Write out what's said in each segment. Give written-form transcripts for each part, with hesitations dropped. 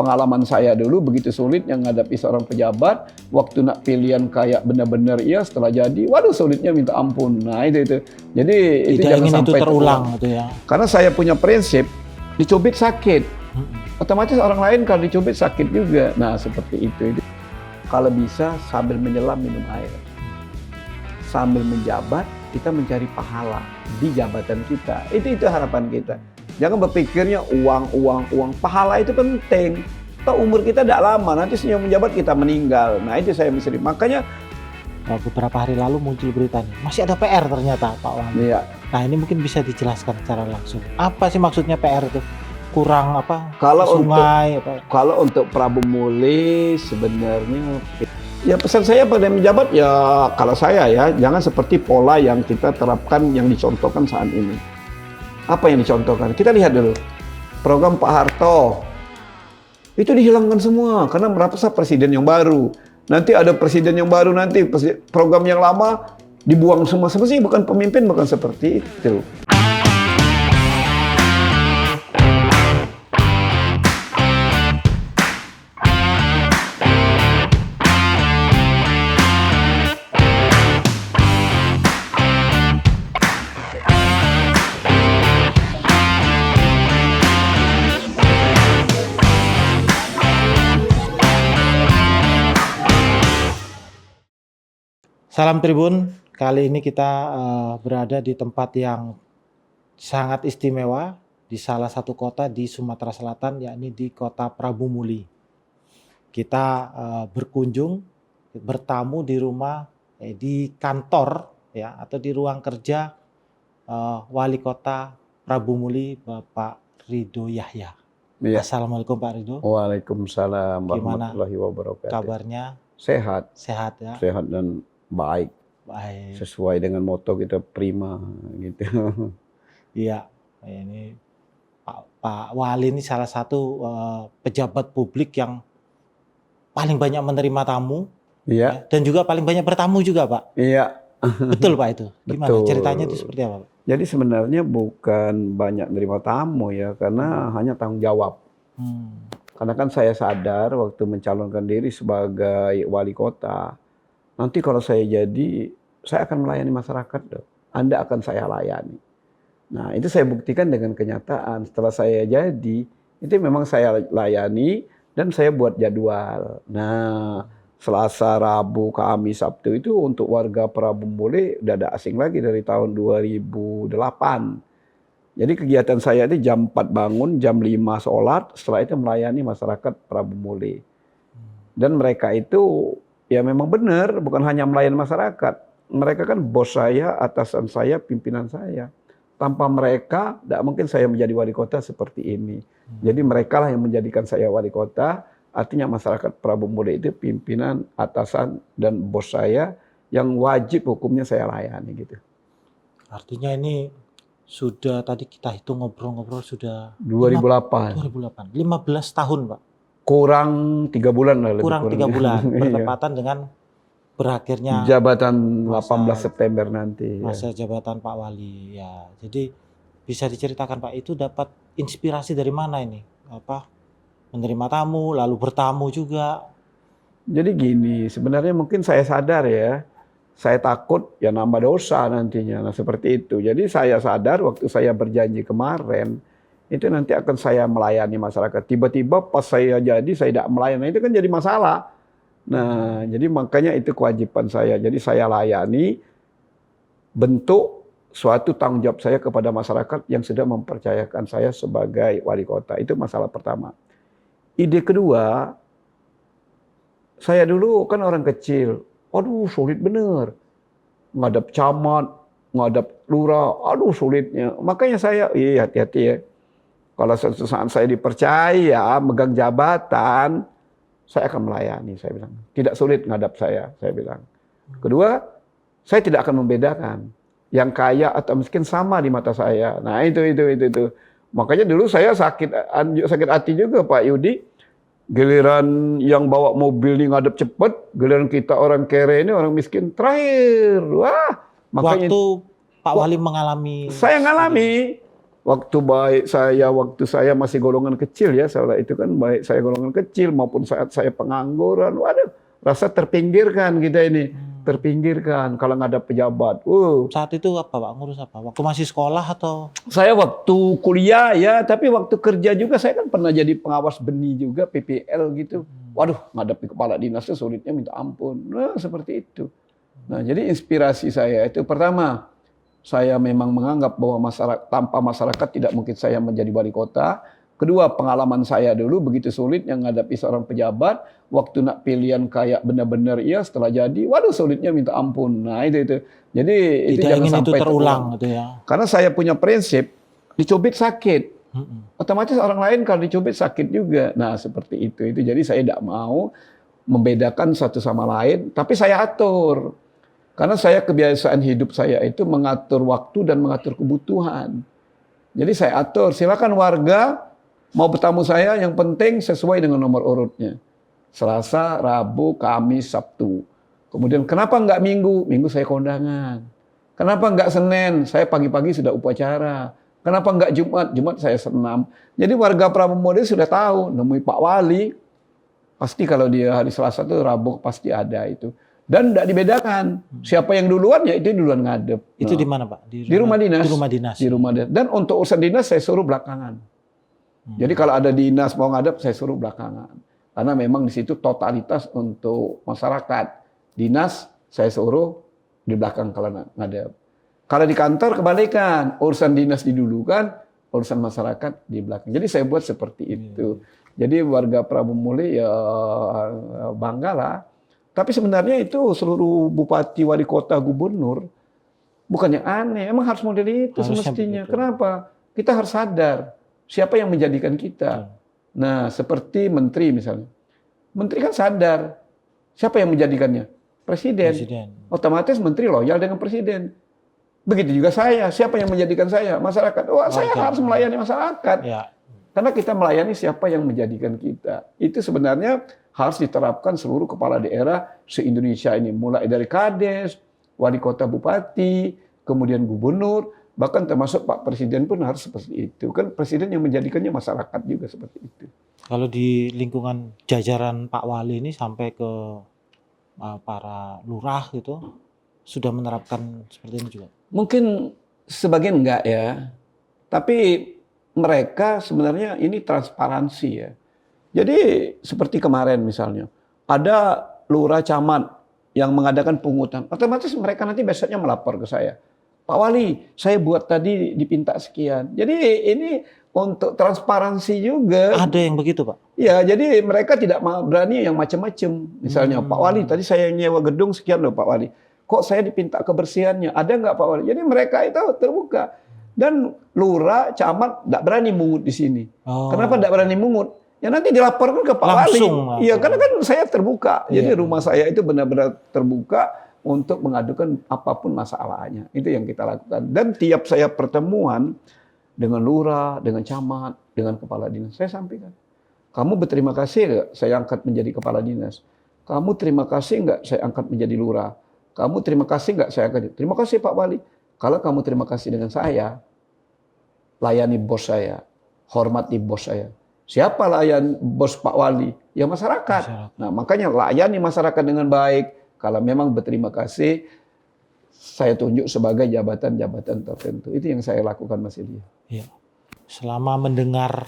pengalaman saya dulu begitu sulit yang menghadapi seorang pejabat, waktu nak pilihan kayak benar-benar iya, setelah jadi, waduh sulitnya minta ampun. Nah itu. Jadi itu Tidak jangan ingin sampai itu terulang gitu ya. Karena saya punya prinsip, dicubit sakit. Otomatis orang lain kalau dicubit sakit juga. Nah seperti itu. Kalau bisa sambil menyelam minum air. Sambil menjabat, kita mencari pahala di jabatan kita. Itu harapan kita. Jangan berpikirnya uang. Pahala itu penting. Toh umur kita tidak lama, nanti senyum menjabat kita meninggal. Nah itu saya mesti. Makanya beberapa hari lalu muncul berita nih, masih ada PR ternyata Pak Wali. iya. Nah ini mungkin bisa dijelaskan secara langsung. Apa sih maksudnya PR itu? Kurang apa? Kalau sungai? Kalau untuk Prabu Muli sebenarnya, ya pesan saya pada menjabat ya kalau saya ya jangan seperti pola yang kita terapkan yang dicontohkan saat ini. Apa yang dicontohkan? Kita lihat dulu program Pak Harto itu dihilangkan semua karena merasa presiden yang baru. Nanti ada presiden yang baru, nanti program yang lama dibuang semua. Sebenarnya bukan pemimpin, bukan seperti itu. Salam Tribun, kali ini kita berada di tempat yang sangat istimewa di salah satu kota di Sumatera Selatan, yakni di kota Prabu Muli. Kita berkunjung, bertamu di rumah, di kantor ya atau di ruang kerja Wali Kota Prabu Muli, Bapak Ridho Yahya. Ya. Assalamualaikum Pak Ridho. Waalaikumsalam warahmatullahi wabarakatuh. Kabarnya? Sehat. Sehat ya. Sehat dan baik. Sesuai dengan moto kita prima gitu. Iya, ini Pak Wali ini salah satu pejabat publik yang paling banyak menerima tamu. Iya. Dan juga paling banyak bertamu juga, Pak. Iya. Betul Pak itu. Gimana Betul. ceritanya itu seperti apa, Pak? Jadi sebenarnya bukan banyak menerima tamu ya, karena hanya tanggung jawab. Karena kan saya sadar waktu mencalonkan diri sebagai wali kota, nanti kalau saya jadi, saya akan melayani masyarakat. Anda akan saya layani. Nah itu saya buktikan dengan kenyataan. Setelah saya jadi, itu memang saya layani dan saya buat jadwal. Nah Selasa, Rabu, Kamis, Sabtu itu untuk warga Prabu Muli udah ada asing lagi dari tahun 2008. Jadi kegiatan saya itu jam 4 bangun, jam 5 sholat, setelah itu melayani masyarakat Prabu Muli. Dan mereka itu ya memang benar, bukan hanya melayani masyarakat. Mereka kan bos saya, atasan saya, pimpinan saya. Tanpa mereka, tidak mungkin saya menjadi wali kota seperti ini. Jadi mereka lah yang menjadikan saya wali kota. Artinya masyarakat Prabu Muli itu pimpinan, atasan, dan bos saya yang wajib hukumnya saya layani gitu. Artinya ini sudah tadi kita hitung ngobrol-ngobrol sudah 2008. 15 tahun, Pak. Kurang 3 bulan lah. Kurang 3 bulan bertepatan dengan berakhirnya jabatan 18 September nanti. Masa jabatan Pak Wali ya. Jadi bisa diceritakan Pak, itu dapat inspirasi dari mana ini? Menerima tamu, lalu bertamu juga. Jadi gini, sebenarnya mungkin saya sadar ya, saya takut ya nambah dosa nantinya. Nah seperti itu. Jadi saya sadar waktu saya berjanji kemarin, itu nanti akan saya melayani masyarakat. Tiba-tiba pas saya jadi, saya tidak melayani. Itu kan jadi masalah. Nah jadi makanya itu kewajiban saya. Jadi saya layani bentuk suatu tanggung jawab saya kepada masyarakat yang sudah mempercayakan saya sebagai wali kota. Itu masalah pertama. Ide kedua, saya dulu kan orang kecil, aduh sulit bener. Ngadap camat, ngadap lurah, aduh sulitnya. Makanya saya, hati-hati ya. Kalau suatu saat saya dipercaya megang jabatan, saya akan melayani, saya bilang. Tidak sulit ngadap saya bilang. Kedua, saya tidak akan membedakan. Yang kaya atau miskin sama di mata saya. Nah itu. Makanya dulu saya sakit hati juga Pak Yudi. Giliran yang bawa mobil ini ngadep cepet, giliran kita orang kere ini orang miskin terakhir. Wah, makanya waktu Pak Wali mengalami. Saya ngalami. waktu saya masih golongan kecil ya, soalnya itu kan baik saya golongan kecil maupun saat saya pengangguran, waduh, rasa terpinggirkan kita ini, terpinggirkan kalau nggak ada pejabat. Saat itu apa Pak? Ngurus apa? Waktu masih sekolah atau? Saya waktu kuliah ya, tapi waktu kerja juga saya kan pernah jadi pengawas benih juga, PPL gitu. Waduh, ngadepi kepala dinasnya sulitnya minta ampun. Nah, seperti itu. Nah, jadi inspirasi saya itu pertama, saya memang menganggap bahwa tanpa masyarakat tidak mungkin saya menjadi wali kota. Kedua, pengalaman saya dulu begitu sulit yang menghadapi seorang pejabat, waktu nak pilihan kayak benar-benar iya, setelah jadi, waduh sulitnya minta ampun. Nah itu. Jadi itu Tidak jangan ingin itu sampai terulang gitu ya. Karena saya punya prinsip, dicubit sakit. Otomatis orang lain kalau dicubit sakit juga. Nah seperti itu. Jadi saya tidak mau membedakan satu sama lain, tapi saya atur. Karena saya kebiasaan hidup saya itu mengatur waktu dan mengatur kebutuhan. Jadi saya atur, silakan warga mau bertamu saya, yang penting sesuai dengan nomor urutnya. Selasa, Rabu, Kamis, Sabtu. Kemudian kenapa enggak Minggu? Minggu saya kondangan. Kenapa enggak Senin? Saya pagi-pagi sudah upacara. Kenapa enggak Jumat? Jumat saya senam. Jadi warga Pramumuli sudah tahu, nemui Pak Wali, pasti kalau dia hari Selasa itu Rabu pasti ada itu. Dan tidak dibedakan. Siapa yang duluan ya itu duluan ngadep. Itu di mana Pak? Di rumah dinas. Di rumah dinas. Di rumah dinas. Dan untuk urusan dinas saya suruh belakangan. Jadi kalau ada dinas mau ngadep saya suruh belakangan. Karena memang di situ totalitas untuk masyarakat. Dinas saya suruh di belakang kalau ngadep. Kalau di kantor kebalikan, urusan dinas didulukan, urusan masyarakat di belakang. Jadi saya buat seperti itu. Jadi warga Pramumuli ya banggalah. Tapi sebenarnya itu seluruh bupati, wali kota, gubernur bukan yang aneh. Emang harus model itu semestinya. Kenapa? Kita harus sadar siapa yang menjadikan kita. Nah, seperti menteri misalnya. Menteri kan sadar siapa yang menjadikannya? Presiden. Otomatis menteri loyal dengan presiden. Begitu juga saya. Siapa yang menjadikan saya? Masyarakat. Saya harus melayani masyarakat. Ya. Karena kita melayani siapa yang menjadikan kita. Itu sebenarnya harus diterapkan seluruh kepala daerah se-Indonesia ini. Mulai dari Kades, wali kota, bupati, kemudian gubernur, bahkan termasuk Pak Presiden pun harus seperti itu. Kan Presiden yang menjadikannya masyarakat juga seperti itu. Kalau di lingkungan jajaran Pak Wali ini sampai ke para lurah gitu, sudah menerapkan seperti ini juga? Mungkin sebagian enggak ya. Tapi mereka sebenarnya ini transparansi ya. Jadi seperti kemarin misalnya, ada lurah camat yang mengadakan pungutan. Otomatis mereka nanti besoknya melapor ke saya. Pak Wali, saya buat tadi dipinta sekian. Jadi ini untuk transparansi juga. Ada yang begitu Pak? Ya, jadi mereka tidak berani yang macam-macam. Misalnya, Pak Wali, tadi saya nyewa gedung sekian loh Pak Wali. Kok saya dipinta kebersihannya? Ada nggak Pak Wali? Jadi mereka itu terbuka. Dan lurah, camat tidak berani mungut di sini. Kenapa tidak berani mungut? Ya nanti dilaporkan ke Pak Wali. Iya, karena kan saya terbuka. Jadi rumah saya itu benar-benar terbuka untuk mengadukan apapun masalahnya. Itu yang kita lakukan. Dan tiap saya pertemuan dengan lurah, dengan camat, dengan kepala dinas, saya sampaikan. Kamu berterima kasih nggak saya angkat menjadi kepala dinas? Kamu terima kasih nggak saya angkat menjadi lurah? Kamu terima kasih nggak saya angkat? Terima kasih Pak Wali. Kalau kamu terima kasih dengan saya, layani bos saya, hormati bos saya. Siapa layan bos Pak Wali? Ya masyarakat. Nah makanya layani masyarakat dengan baik. Kalau memang berterima kasih, saya tunjuk sebagai jabatan-jabatan tertentu. Itu yang saya lakukan Mas Ilya. Ya. Selama mendengar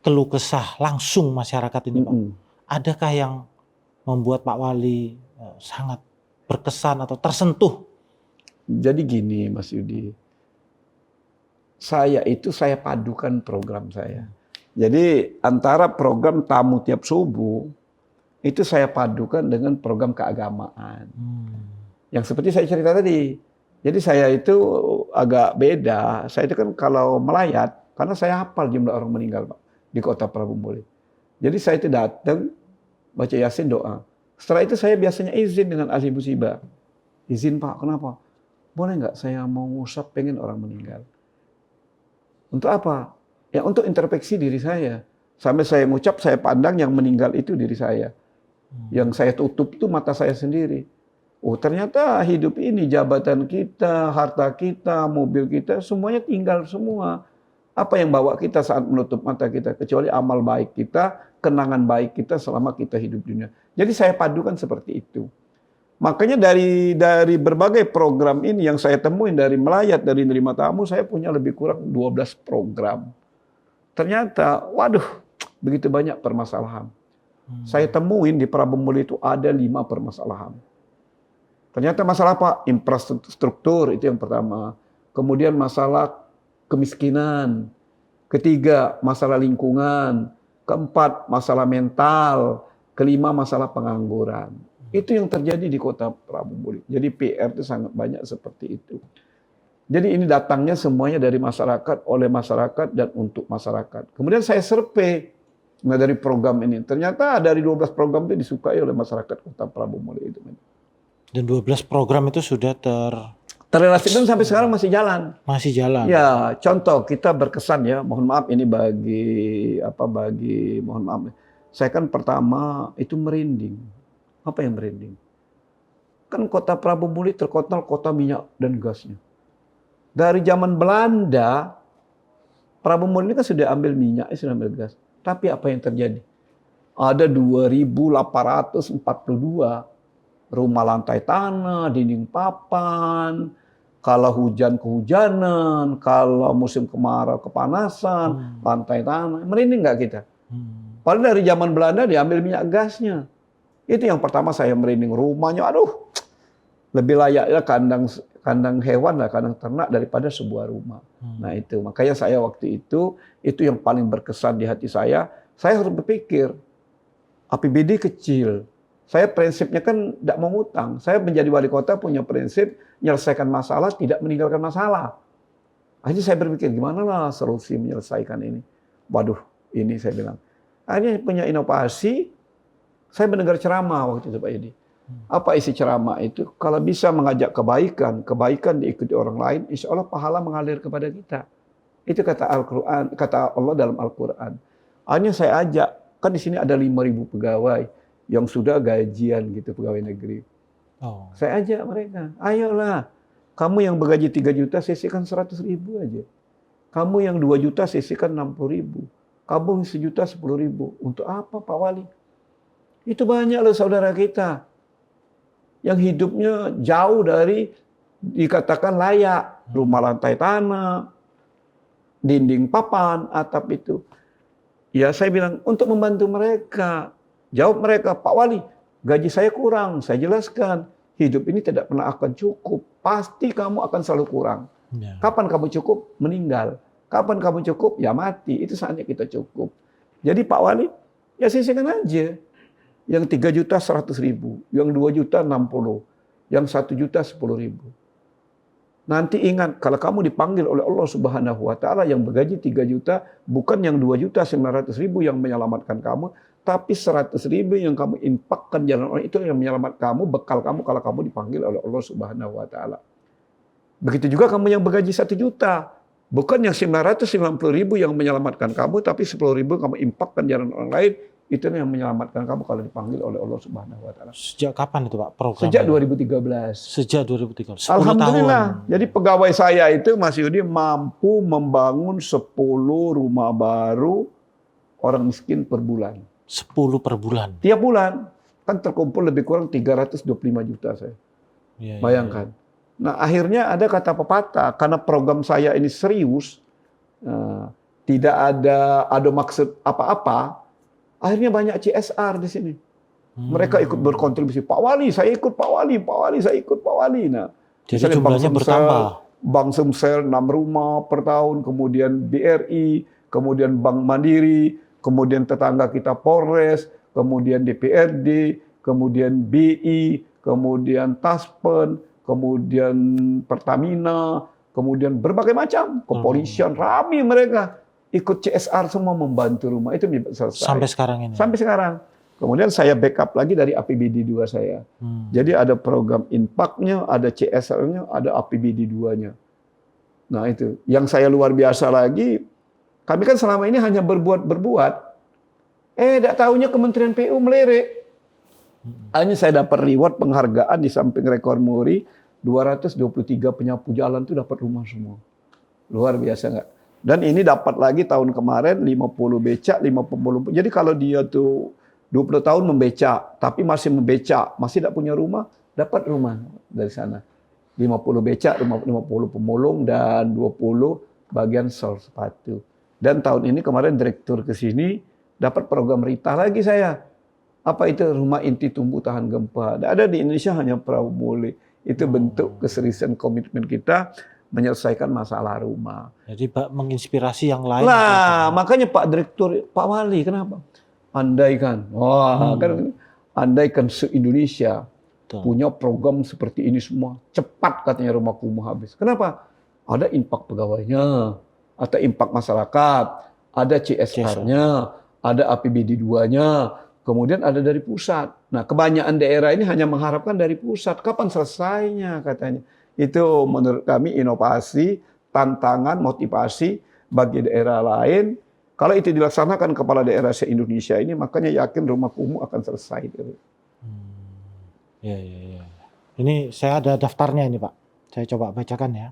keluh kesah langsung masyarakat ini Pak, adakah yang membuat Pak Wali sangat berkesan atau tersentuh? Jadi gini Mas Yudi, saya padukan program saya. Jadi antara program tamu tiap subuh, itu saya padukan dengan program keagamaan. Yang seperti saya cerita tadi. Jadi saya itu agak beda. Saya itu kan kalau melayat, karena saya hafal jumlah orang meninggal Pak, di kota Pramumuli. Jadi saya itu datang, baca Yasin, doa. Setelah itu saya biasanya izin dengan ahli musibah. Izin Pak, kenapa? Boleh nggak saya mau ngusap, pengen orang meninggal. Untuk apa? Ya untuk introspeksi diri saya. Sampai saya ngucap, saya pandang yang meninggal itu diri saya. Yang saya tutup itu mata saya sendiri. Oh ternyata hidup ini, jabatan kita, harta kita, mobil kita, semuanya tinggal semua. Apa yang bawa kita saat menutup mata kita? Kecuali amal baik kita, kenangan baik kita selama kita hidup di dunia. Jadi saya padukan seperti itu. Makanya dari berbagai program ini yang saya temuin, dari melayat, dari nerima tamu, saya punya lebih kurang 12 program. Ternyata, waduh, begitu banyak permasalahan. Saya temuin di Prabu Muli itu ada 5 permasalahan. Ternyata masalah apa? Infrastruktur itu yang pertama. Kemudian masalah kemiskinan. Ketiga, masalah lingkungan. Keempat, masalah mental. Kelima, masalah pengangguran. Itu yang terjadi di kota Prabu Muli. Jadi PR itu sangat banyak seperti itu. Jadi ini datangnya semuanya dari masyarakat, oleh masyarakat, dan untuk masyarakat. Kemudian saya survei dari program ini. Ternyata dari 12 program itu disukai oleh masyarakat kota Prabu Muli itu. Dan 12 program itu sudah terrealisasi dan sampai sekarang masih jalan. masih jalan. Ya, contoh kita berkesan ya. Mohon maaf ini mohon maaf. Saya kan pertama itu merinding. Apa yang merinding? Kan kota Prabu Muli terkenal kota minyak dan gasnya. Dari zaman Belanda, Prabu Muli ini kan sudah ambil minyak, sudah ambil gas. Tapi apa yang terjadi? Ada 2.842 rumah lantai tanah, dinding papan, kalau hujan kehujanan, kalau musim kemarau kepanasan, lantai tanah. Merinding nggak kita? Padahal dari zaman Belanda diambil minyak gasnya. Itu yang pertama saya merinding. Rumahnya, aduh, lebih layaknya kandang hewan lah, kandang ternak daripada sebuah rumah. Nah itu, makanya saya waktu itu yang paling berkesan di hati saya. Saya harus berpikir, APBD kecil. Saya prinsipnya kan tidak mau ngutang. Saya menjadi wali kota punya prinsip menyelesaikan masalah, tidak meninggalkan masalah. Akhirnya saya berpikir, gimana lah solusi menyelesaikan ini. Waduh, ini saya bilang. Akhirnya punya inovasi, saya mendengar ceramah waktu itu Pak Edi. Apa isi ceramah itu? Kalau bisa mengajak kebaikan diikuti orang lain, insya Allah pahala mengalir kepada kita. Itu kata Al-Quran, kata Allah dalam Al-Quran. Akhirnya saya ajak, kan di sini ada 5.000 pegawai yang sudah gajian gitu, pegawai negeri. Saya ajak mereka, ayolah, kamu yang bergaji 3 juta sisihkan 100.000 aja. Kamu yang 2 juta sisihkan 60.000. Kamu 1 juta 10.000. Untuk apa Pak Wali? Itu banyak loh saudara kita yang hidupnya jauh dari dikatakan layak. Rumah lantai tanah, dinding papan, atap itu. Ya saya bilang, untuk membantu mereka. Jawab mereka, Pak Wali, gaji saya kurang. Saya jelaskan, hidup ini tidak pernah akan cukup. Pasti kamu akan selalu kurang. Kapan kamu cukup? Meninggal. Kapan kamu cukup? Ya mati. Itu saatnya kita cukup. Jadi Pak Wali, ya sisihkan aja. Yang 3 juta 100.000, yang 2 juta 60, yang 1 juta 10.000. Nanti ingat, kalau kamu dipanggil oleh Allah Subhanahu wa Ta'ala yang bergaji 3 juta, bukan yang 2 juta 900.000 yang menyelamatkan kamu, tapi 100.000 yang kamu infakkan jalan Allah, itu yang menyelamatkan kamu, bekal kamu kalau kamu dipanggil oleh Allah Subhanahu wa Ta'ala. Begitu juga kamu yang bergaji 1 juta, bukan yang 990.000 yang menyelamatkan kamu, tapi 10.000 kamu infakkan jalan orang lain, itu yang menyelamatkan kamu kalau dipanggil oleh Allah Subhanahu wa Ta'ala. Sejak kapan itu Pak program? Sejak 2013. Sejak 2013. 10 Alhamdulillah. tahun. Jadi pegawai saya itu Mas Yudi mampu membangun 10 rumah baru orang miskin per bulan. 10 per bulan. Tiap bulan kan terkumpul lebih kurang 325 juta saya. Bayangkan. Nah akhirnya ada kata pepatah, karena program saya ini serius, tidak ada maksud apa-apa. Akhirnya banyak CSR di sini. Mereka ikut berkontribusi. Pak Wali, saya ikut Pak Wali. Pak Wali, saya ikut Pak Wali. Nah, jadi jumlahnya bertambah. Bank Sumsel 6 rumah per tahun, kemudian BRI, kemudian Bank Mandiri, kemudian tetangga kita Polres, kemudian DPRD, kemudian BI, kemudian Taspen, kemudian Pertamina, kemudian berbagai macam. Kepolisian, rame mereka. Ikut CSR semua membantu rumah itu selesai. Sampai sekarang ini. Sampai sekarang. Kemudian saya backup lagi dari APBD 2 saya. Jadi ada program infaknya, ada CSR-nya, ada APBD 2-nya. Nah itu. Yang saya luar biasa lagi, kami kan selama ini hanya berbuat. Tidak tahunya Kementerian PU melirik. Hanya saya dapat reward penghargaan di samping rekor muri, 223 penyapu jalan itu dapat rumah semua. Luar biasa nggak? Dan ini dapat lagi tahun kemarin 50 becak, 50. Jadi kalau dia tuh 20 tahun membecak, tapi masih membecak, masih tidak punya rumah, dapat rumah dari sana. 50 becak, 50 pemulung, dan 20 bagian sol sepatu. Dan tahun ini kemarin direktur ke sini, dapat program RITA lagi saya. Apa itu? Rumah Inti Tumbuh Tahan Gempa. Ada di Indonesia hanya Prabumuli. Itu bentuk keseriusan komitmen kita menyelesaikan masalah rumah. Jadi menginspirasi yang lain. Lah, makanya Pak Direktur, Pak Wali, kenapa? Andaikan, andaikan se-Indonesia punya program seperti ini semua, cepat katanya rumah kumuh habis. Kenapa? Ada impak pegawainya, ada impak masyarakat, ada CSR-nya, ada APBD 2-nya, kemudian ada dari pusat. Nah, kebanyakan daerah ini hanya mengharapkan dari pusat. Kapan selesainya katanya? Itu menurut kami inovasi, tantangan, motivasi bagi daerah lain. Kalau itu dilaksanakan kepala daerah se-Indonesia ini, makanya yakin rumah kumuh akan selesai. Ya. Ini saya ada daftarnya ini Pak. Saya coba bacakan ya.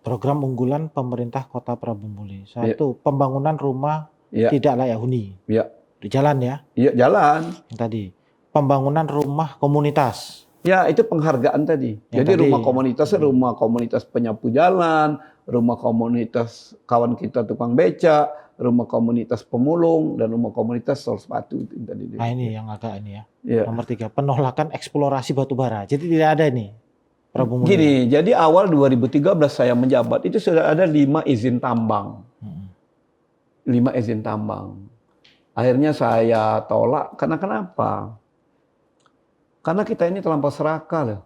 Program unggulan pemerintah Kota Prabumuli. Satu, pembangunan rumah tidak layak huni. Ya. Di jalan ya? Iya, jalan. Yang tadi. Pembangunan rumah komunitas. Ya, itu penghargaan tadi. Jadi rumah komunitas penyapu jalan, rumah komunitas kawan kita tukang beca, rumah komunitas pemulung, dan rumah komunitas sol sepatu. Nah ini yang agak ini ya. Ya. Nomor 3, penolakan eksplorasi batubara. Jadi tidak ada ini. Gini, jadi awal 2013 saya menjabat, itu sudah ada 5 izin tambang. 5 izin tambang. Akhirnya saya tolak, karena kenapa? Karena kita ini terlampau serakah loh.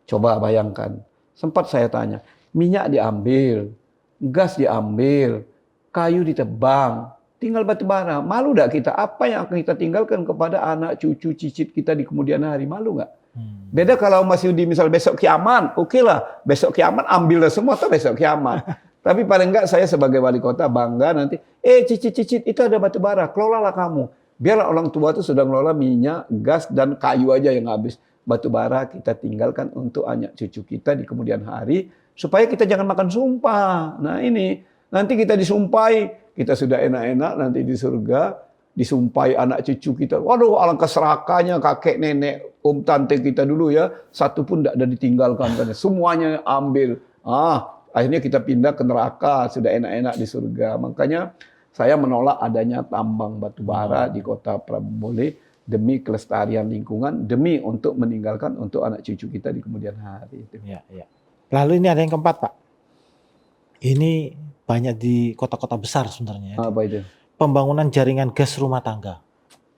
Coba bayangkan, sempat saya tanya, minyak diambil, gas diambil, kayu ditebang, tinggal batu bara. Malu nggak kita? Apa yang akan kita tinggalkan kepada anak, cucu, cicit kita di kemudian hari? Malu nggak? Beda kalau masih di misal besok kiamat, oke lah, besok kiamat ambillah semua atau besok kiamat. Tapi paling enggak saya sebagai wali kota bangga nanti, cicit-cicit itu ada batu bara, kelolalah kamu. Biarlah orang tua itu sudah ngelola minyak, gas, dan kayu aja yang habis. Batu bara kita tinggalkan untuk anak cucu kita di kemudian hari, supaya kita jangan makan sumpah. Nah ini, nanti kita disumpahi, kita sudah enak-enak nanti di surga, disumpahi anak cucu kita. Waduh, alangkah serakahnya kakek, nenek, om, tante kita dulu ya, satu pun tidak ada ditinggalkan. Semuanya ambil. Akhirnya kita pindah ke neraka, sudah enak-enak di surga. Makanya saya menolak adanya tambang batu bara di Kota Prabumuli demi kelestarian lingkungan, demi untuk meninggalkan untuk anak cucu kita di kemudian hari. Ya. Lalu ini ada yang keempat, Pak. Ini banyak di kota-kota besar sebenarnya. Apa itu? Pembangunan jaringan gas rumah tangga.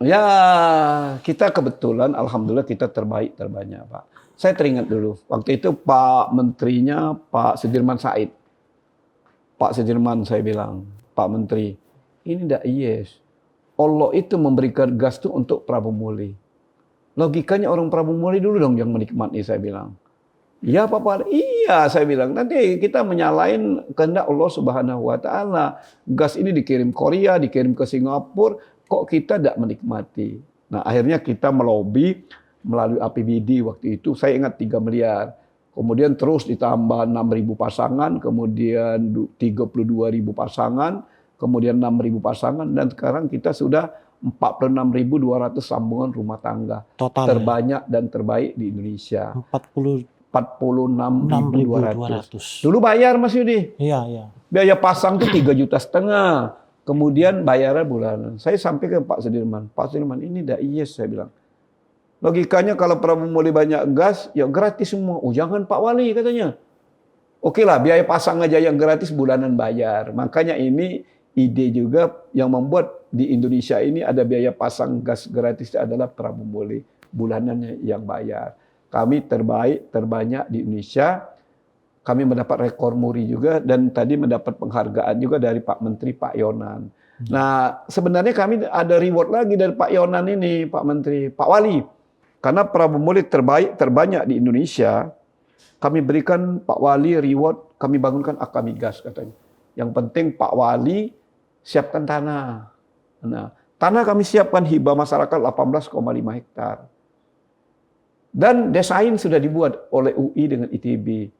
Ya, kita kebetulan, alhamdulillah kita terbanyak, Pak. Saya teringat dulu, waktu itu Pak Menterinya Pak Sudirman Said. Pak Sudirman saya bilang, Pak Menteri, ini tidak yes. Allah itu memberikan gas itu untuk Prabumuli. Logikanya orang Prabumuli dulu dong yang menikmati, saya bilang. Iya Pak, iya saya bilang. Nanti kita menyalahin kehendak Allah Subhanahu wa Ta'ala. Gas ini dikirim Korea, dikirim ke Singapura, kok kita tidak menikmati. Nah akhirnya kita melobi melalui APBD waktu itu, saya ingat 3 miliar. Kemudian terus ditambah 6.000 pasangan, kemudian 32.000 pasangan, kemudian 6.000 pasangan, dan sekarang kita sudah 46.200 sambungan rumah tangga. Total terbanyak dan terbaik di Indonesia. 46.200. Dulu bayar Mas Yudi. Iya. Biaya pasang tuh 3,5 juta. Kemudian bayarnya bulanan. Saya sampai ke Pak Sudirman. Pak Sudirman ini tidak yes, saya bilang. Logikanya kalau Prabumuli banyak gas, ya gratis semua. Oh jangan Pak Wali katanya. Oke lah, biaya pasang aja yang gratis bulanan bayar. Makanya ini ide juga yang membuat di Indonesia ini ada biaya pasang gas gratis adalah Prabumuli. Bulanannya yang bayar. Kami terbaik, terbanyak di Indonesia. Kami mendapat rekor muri juga dan tadi mendapat penghargaan juga dari Pak Menteri Pak Yonan. Nah, sebenarnya kami ada reward lagi dari Pak Yonan ini, Pak Menteri, Pak Wali. Karena Prabumuli terbaik, terbanyak di Indonesia, kami berikan Pak Wali reward, kami bangunkan Akamigas katanya. Yang penting Pak Wali siapkan tanah. Nah, tanah kami siapkan hibah masyarakat 18,5 hektar. Dan desain sudah dibuat oleh UI dengan ITB.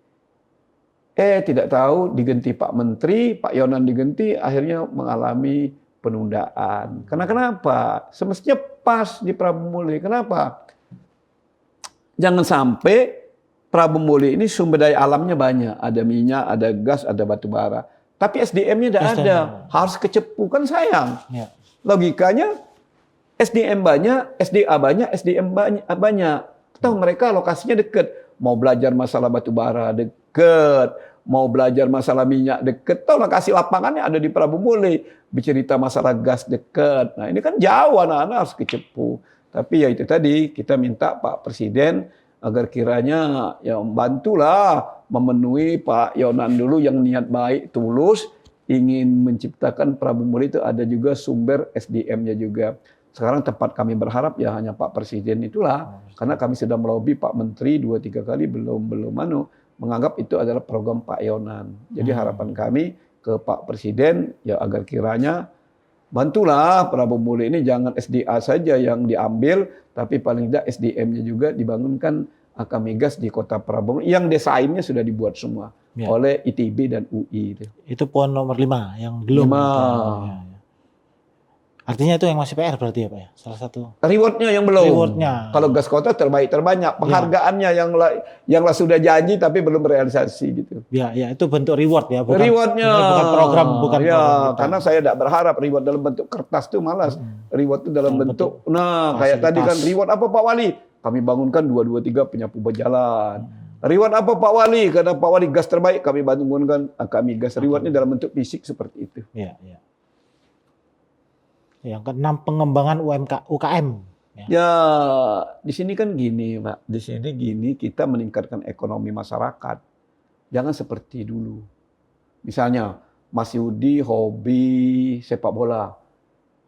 Tidak tahu diganti Pak Menteri, Pak Yonan diganti, akhirnya mengalami penundaan. Karena kenapa? Semestinya pas di Prabu Muli. Kenapa? Jangan sampai Prabu Muli ini sumber daya alamnya banyak. Ada minyak, ada gas, ada batu bara. Tapi SDM-nya tidak ada. Harus kecepu, kan sayang. Ya. Logikanya SDM banyak, SDA banyak, SDM banyak. Tahu mereka lokasinya dekat. Mau belajar masalah batu bara dekat. Mau belajar masalah minyak dekat. Tahu lokasi lapangannya ada di Prabu Muli. Bercerita masalah gas dekat. Nah ini kan jauh, anak-anak harus kecepu. Tapi ya itu tadi, kita minta Pak Presiden agar kiranya ya bantulah memenuhi Pak Yonan dulu yang niat baik, tulus, ingin menciptakan Prabu Muli itu ada juga sumber SDM-nya juga. Sekarang tempat kami berharap ya hanya Pak Presiden itulah, karena kami sudah melobi Pak Menteri 2-3 kali belum menganggap itu adalah program Pak Yonan. Jadi harapan kami ke Pak Presiden ya agar kiranya bantulah Prabu Muli ini, jangan SDA saja yang diambil, tapi paling tidak SDM-nya juga dibangunkan Akamigas di Kota Prabu Muli yang desainnya sudah dibuat semua oleh ITB dan UI. Itu poin nomor 5 yang belum. Ya. Artinya itu yang masih PR berarti ya Pak ya? Salah satu. Rewardnya yang belum. Rewardnya. Kalau gas kota terbaik terbanyak. Penghargaannya yang sudah janji tapi belum realisasi gitu. Ya itu bentuk reward ya. Rewardnya. Bukan program. Karena saya tidak berharap reward dalam bentuk kertas itu malas. Reward itu dalam bentuk. Nah kayak tadi kan reward apa Pak Wali? Kami bangunkan 223 penyapu berjalan. Reward apa Pak Wali? Karena Pak Wali gas terbaik kami bangunkan kami gas. Rewardnya dalam bentuk fisik seperti itu. Iya. Yang keenam, pengembangan UKM. Ya, di sini kan gini, Pak. Di sini gini, kita meningkatkan ekonomi masyarakat. Jangan seperti dulu. Misalnya, Mas Yudi hobi sepak bola.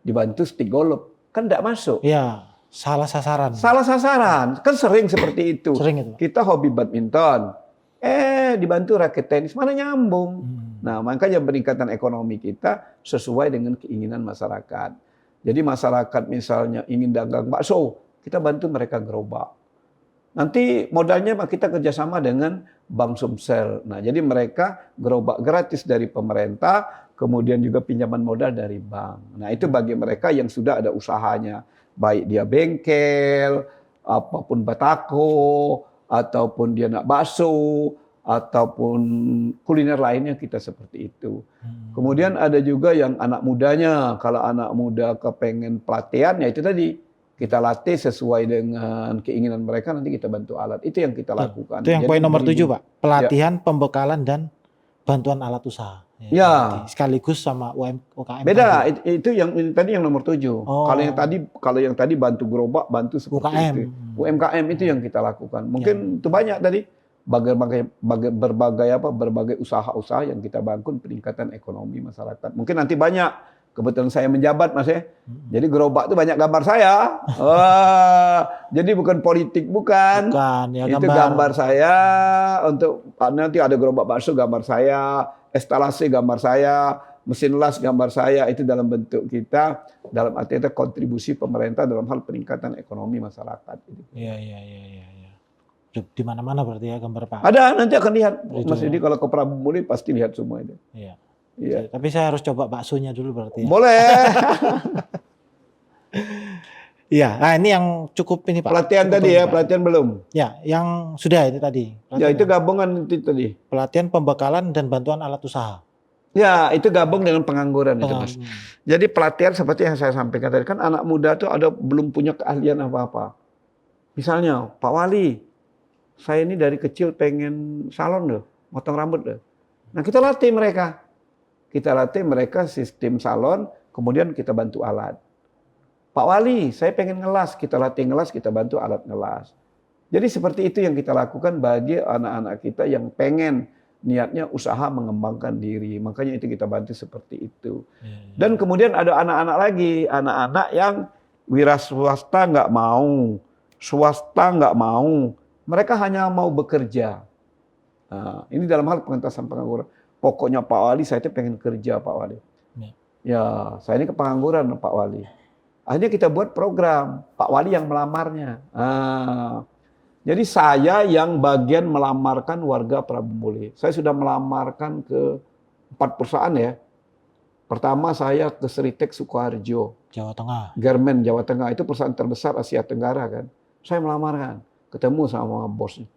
Dibantu stick golf. Kan tidak masuk. Ya, salah sasaran. Salah sasaran. Kan sering seperti itu. Sering itu. Kita hobi badminton. Dibantu raket tenis. Mana nyambung. Nah, makanya peningkatan ekonomi kita sesuai dengan keinginan masyarakat. Jadi masyarakat misalnya ingin dagang bakso, kita bantu mereka gerobak. Nanti modalnya kita kerjasama dengan Bank Sumsel. Nah, jadi mereka gerobak gratis dari pemerintah, kemudian juga pinjaman modal dari bank. Nah, itu bagi mereka yang sudah ada usahanya. Baik dia bengkel, apapun batako, ataupun dia nak bakso, ataupun kuliner lainnya kita seperti itu. Kemudian ada juga yang anak mudanya, kalau anak muda kepengen pelatihan, ya itu tadi, kita latih sesuai dengan keinginan mereka, nanti kita bantu alat. Itu yang kita lakukan. Itu yang poin nomor 7 Pak, pelatihan, pembekalan, dan bantuan alat usaha. Ya. Sekaligus sama UKM. Beda, itu yang tadi yang nomor 7. Kalau yang tadi bantu gerobak, bantu seperti UKM. itu. UMKM itu yang kita lakukan. Mungkin itu banyak tadi. Berbagai usaha-usaha yang kita bangun peningkatan ekonomi masyarakat. Mungkin nanti banyak, kebetulan saya menjabat Mas ya. Jadi gerobak itu banyak gambar saya. Jadi bukan politik, bukan ya, itu gambar saya. Untuk nanti ada gerobak bakso gambar saya, instalasi gambar saya, mesin las gambar saya. Itu dalam bentuk kita, dalam arti itu kontribusi pemerintah dalam hal peningkatan ekonomi masyarakat. Iya. Di mana-mana berarti ya gambar Pak. Ada, nanti akan lihat. Mas Yudi kalau ke Prabu Muli pasti lihat semua itu. Iya. Tapi saya harus coba baksonya dulu berarti. Boleh. Iya, nah ini yang cukup ini Pak. Pelatihan tadi ya, pelatihan belum? Ya, yang sudah itu tadi. Ya itu gabungan itu tadi. Pelatihan, pembekalan, dan bantuan alat usaha. Ya, itu gabung dengan pengangguran itu Mas. Jadi pelatihan seperti yang saya sampaikan tadi, kan anak muda tuh belum punya keahlian apa-apa. Misalnya, Pak Wali, saya ini dari kecil pengen salon loh, motong rambut loh. Nah kita latih mereka. Kita latih mereka sistem salon, kemudian kita bantu alat. Pak Wali, saya pengen ngelas, kita latih ngelas, kita bantu alat ngelas. Jadi seperti itu yang kita lakukan bagi anak-anak kita yang pengen niatnya usaha mengembangkan diri. Makanya itu kita bantu seperti itu. Dan kemudian ada anak-anak lagi, anak-anak yang wira swasta nggak mau, swasta nggak mau. Mereka hanya mau bekerja. Nah, ini dalam hal pengentasan pengangguran. Pokoknya Pak Wali, saya itu pengen kerja Pak Wali. Ya, saya ini ke pengangguran Pak Wali. Akhirnya kita buat program Pak Wali yang melamarnya. Jadi saya yang bagian melamarkan warga Prabu Muli. Saya sudah melamarkan ke 4 perusahaan ya. Pertama saya ke Seritek Sukoharjo, Jawa Tengah. Garmen Jawa Tengah, itu perusahaan terbesar Asia Tenggara kan. Saya melamarkan, ketemu sama bosnya.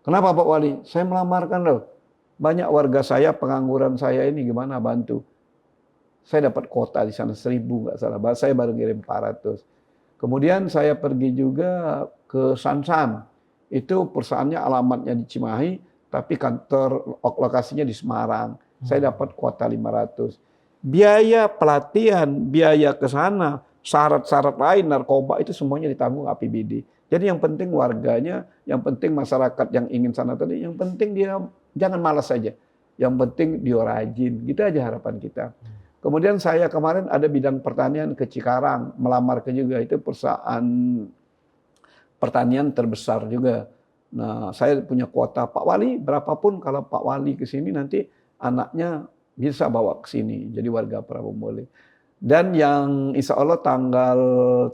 Kenapa Pak Wali? Saya melamarkan loh. Banyak warga saya, pengangguran saya ini gimana bantu. Saya dapat kuota di sana 1.000 nggak salah. Saya baru ngirim 400. Kemudian saya pergi juga ke Sansan. Itu perusahaannya alamatnya di Cimahi, tapi kantor lokasinya di Semarang. Saya dapat kuota 500. Biaya pelatihan, biaya ke sana, syarat-syarat lain, narkoba itu semuanya ditanggung APBD. Jadi yang penting warganya, yang penting masyarakat yang ingin sana tadi, yang penting dia jangan malas saja. Yang penting dia rajin. Gitu aja harapan kita. Kemudian saya kemarin ada bidang pertanian ke Cikarang, melamar ke juga, itu perusahaan pertanian terbesar juga. Nah, saya punya kuota Pak Wali, berapapun kalau Pak Wali ke sini nanti anaknya bisa bawa ke sini, jadi warga Prabu Muli. Dan yang insya Allah tanggal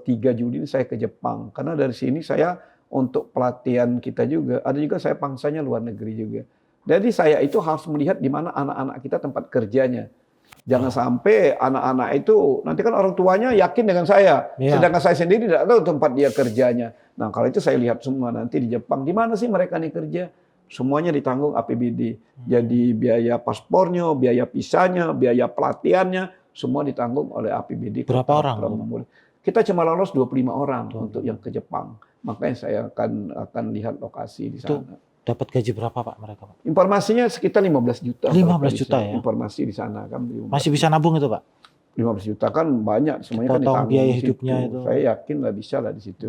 3 Juli ini saya ke Jepang. Karena dari sini saya untuk pelatihan kita juga, ada juga saya pangsanya luar negeri juga. Jadi saya itu harus melihat di mana anak-anak kita tempat kerjanya. Jangan sampai anak-anak itu, nanti kan orang tuanya yakin dengan saya. Sedangkan saya sendiri tidak tahu tempat dia kerjanya. Nah kalau itu saya lihat semua nanti di Jepang, di mana sih mereka nih kerja? Semuanya ditanggung APBD. Jadi biaya paspornya, biaya visanya, biaya pelatihannya, semua ditanggung oleh APBD. Berapa orang? Kita cuma lolos 25 orang untuk yang ke Jepang. Makanya saya akan lihat lokasi di sana. Dapat gaji berapa Pak mereka Pak? Informasinya sekitar 15 juta. 15 juta ya? Informasi di sana kan. Masih bisa nabung itu Pak? 15 juta kan banyak, semuanya kan ditanggung biaya di hidupnya situ. itu. Saya yakin lah bisa lah di situ.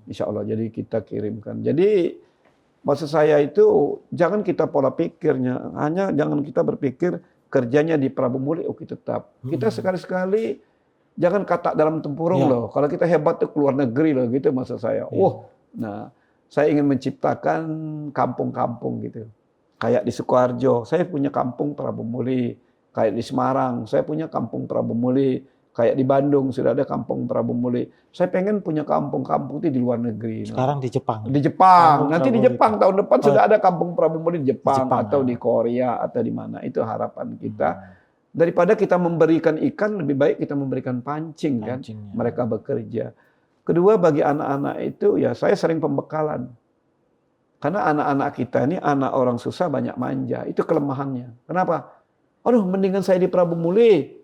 Insya Allah, jadi kita kirimkan. Jadi maksud saya itu jangan kita pola pikirnya, hanya jangan kita berpikir kerjanya di Prabu Muli, oke tetap. Kita sekali-sekali jangan kata dalam tempurung loh. Kalau kita hebat tuh keluar negeri loh gitu maksud saya. Nah saya ingin menciptakan kampung-kampung gitu. Kayak di Sukoharjo, saya punya kampung Prabu Muli. Kayak di Semarang, saya punya kampung Prabu Muli. Kayak di Bandung sudah ada kampung Prabu Muli. Saya pengen punya kampung-kampung itu di luar negeri. Sekarang di Jepang. Di Jepang. Nanti di Jepang tahun depan sudah ada kampung Prabu Muli di Jepang atau di Korea atau di mana. Itu harapan kita. Daripada kita memberikan ikan, lebih baik kita memberikan pancing kan. Mereka bekerja. Kedua bagi anak-anak itu ya saya sering pembekalan. Karena anak-anak kita ini anak orang susah banyak manja. Itu kelemahannya. Kenapa? Aduh mendingan saya di Prabu Muli.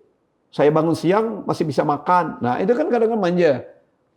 Saya bangun siang masih bisa makan. Nah itu kan kadang-kadang manja.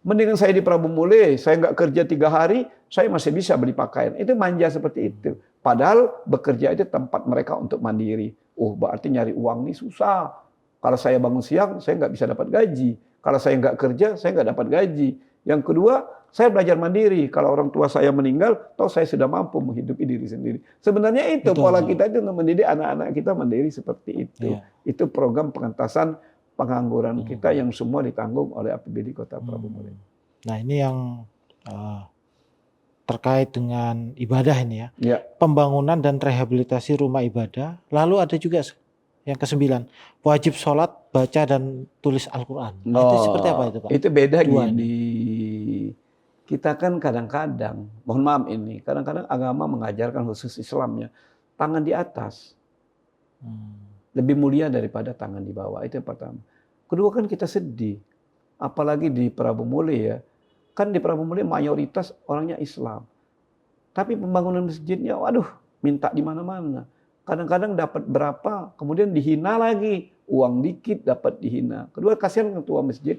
Mendingan saya di Prabu Muli. Saya nggak kerja 3 hari. Saya masih bisa beli pakaian. Itu manja seperti itu. Padahal bekerja itu tempat mereka untuk mandiri. Oh berarti nyari uang ini susah. Kalau saya bangun siang saya nggak bisa dapat gaji. Kalau saya nggak kerja, saya nggak dapat gaji. Yang kedua, saya belajar mandiri. Kalau orang tua saya meninggal, toh saya sudah mampu menghidupi diri sendiri. Sebenarnya itu pola kita itu untuk mendidik anak-anak kita mandiri seperti itu. Itu program pengentasan pengangguran kita yang semua ditanggung oleh APBD Kota Prabu Muli. Nah ini yang terkait dengan ibadah ini ya. Pembangunan dan rehabilitasi rumah ibadah. Lalu ada juga yang ke-9, wajib sholat, baca, dan tulis Al-Quran. Itu seperti apa itu Pak? Itu beda gini. Kita kan kadang-kadang, mohon maaf ini, kadang-kadang agama mengajarkan khusus Islamnya, tangan di atas. Lebih mulia daripada tangan di bawah, itu yang pertama. Kedua kan kita sedih. Apalagi di Prabu Muli ya. Kan di Prabu Muli mayoritas orangnya Islam. Tapi pembangunan masjidnya, waduh, minta di mana-mana. Kadang-kadang dapat berapa, kemudian dihina lagi. Uang dikit dapat dihina. Kedua, kasihan ketua masjid.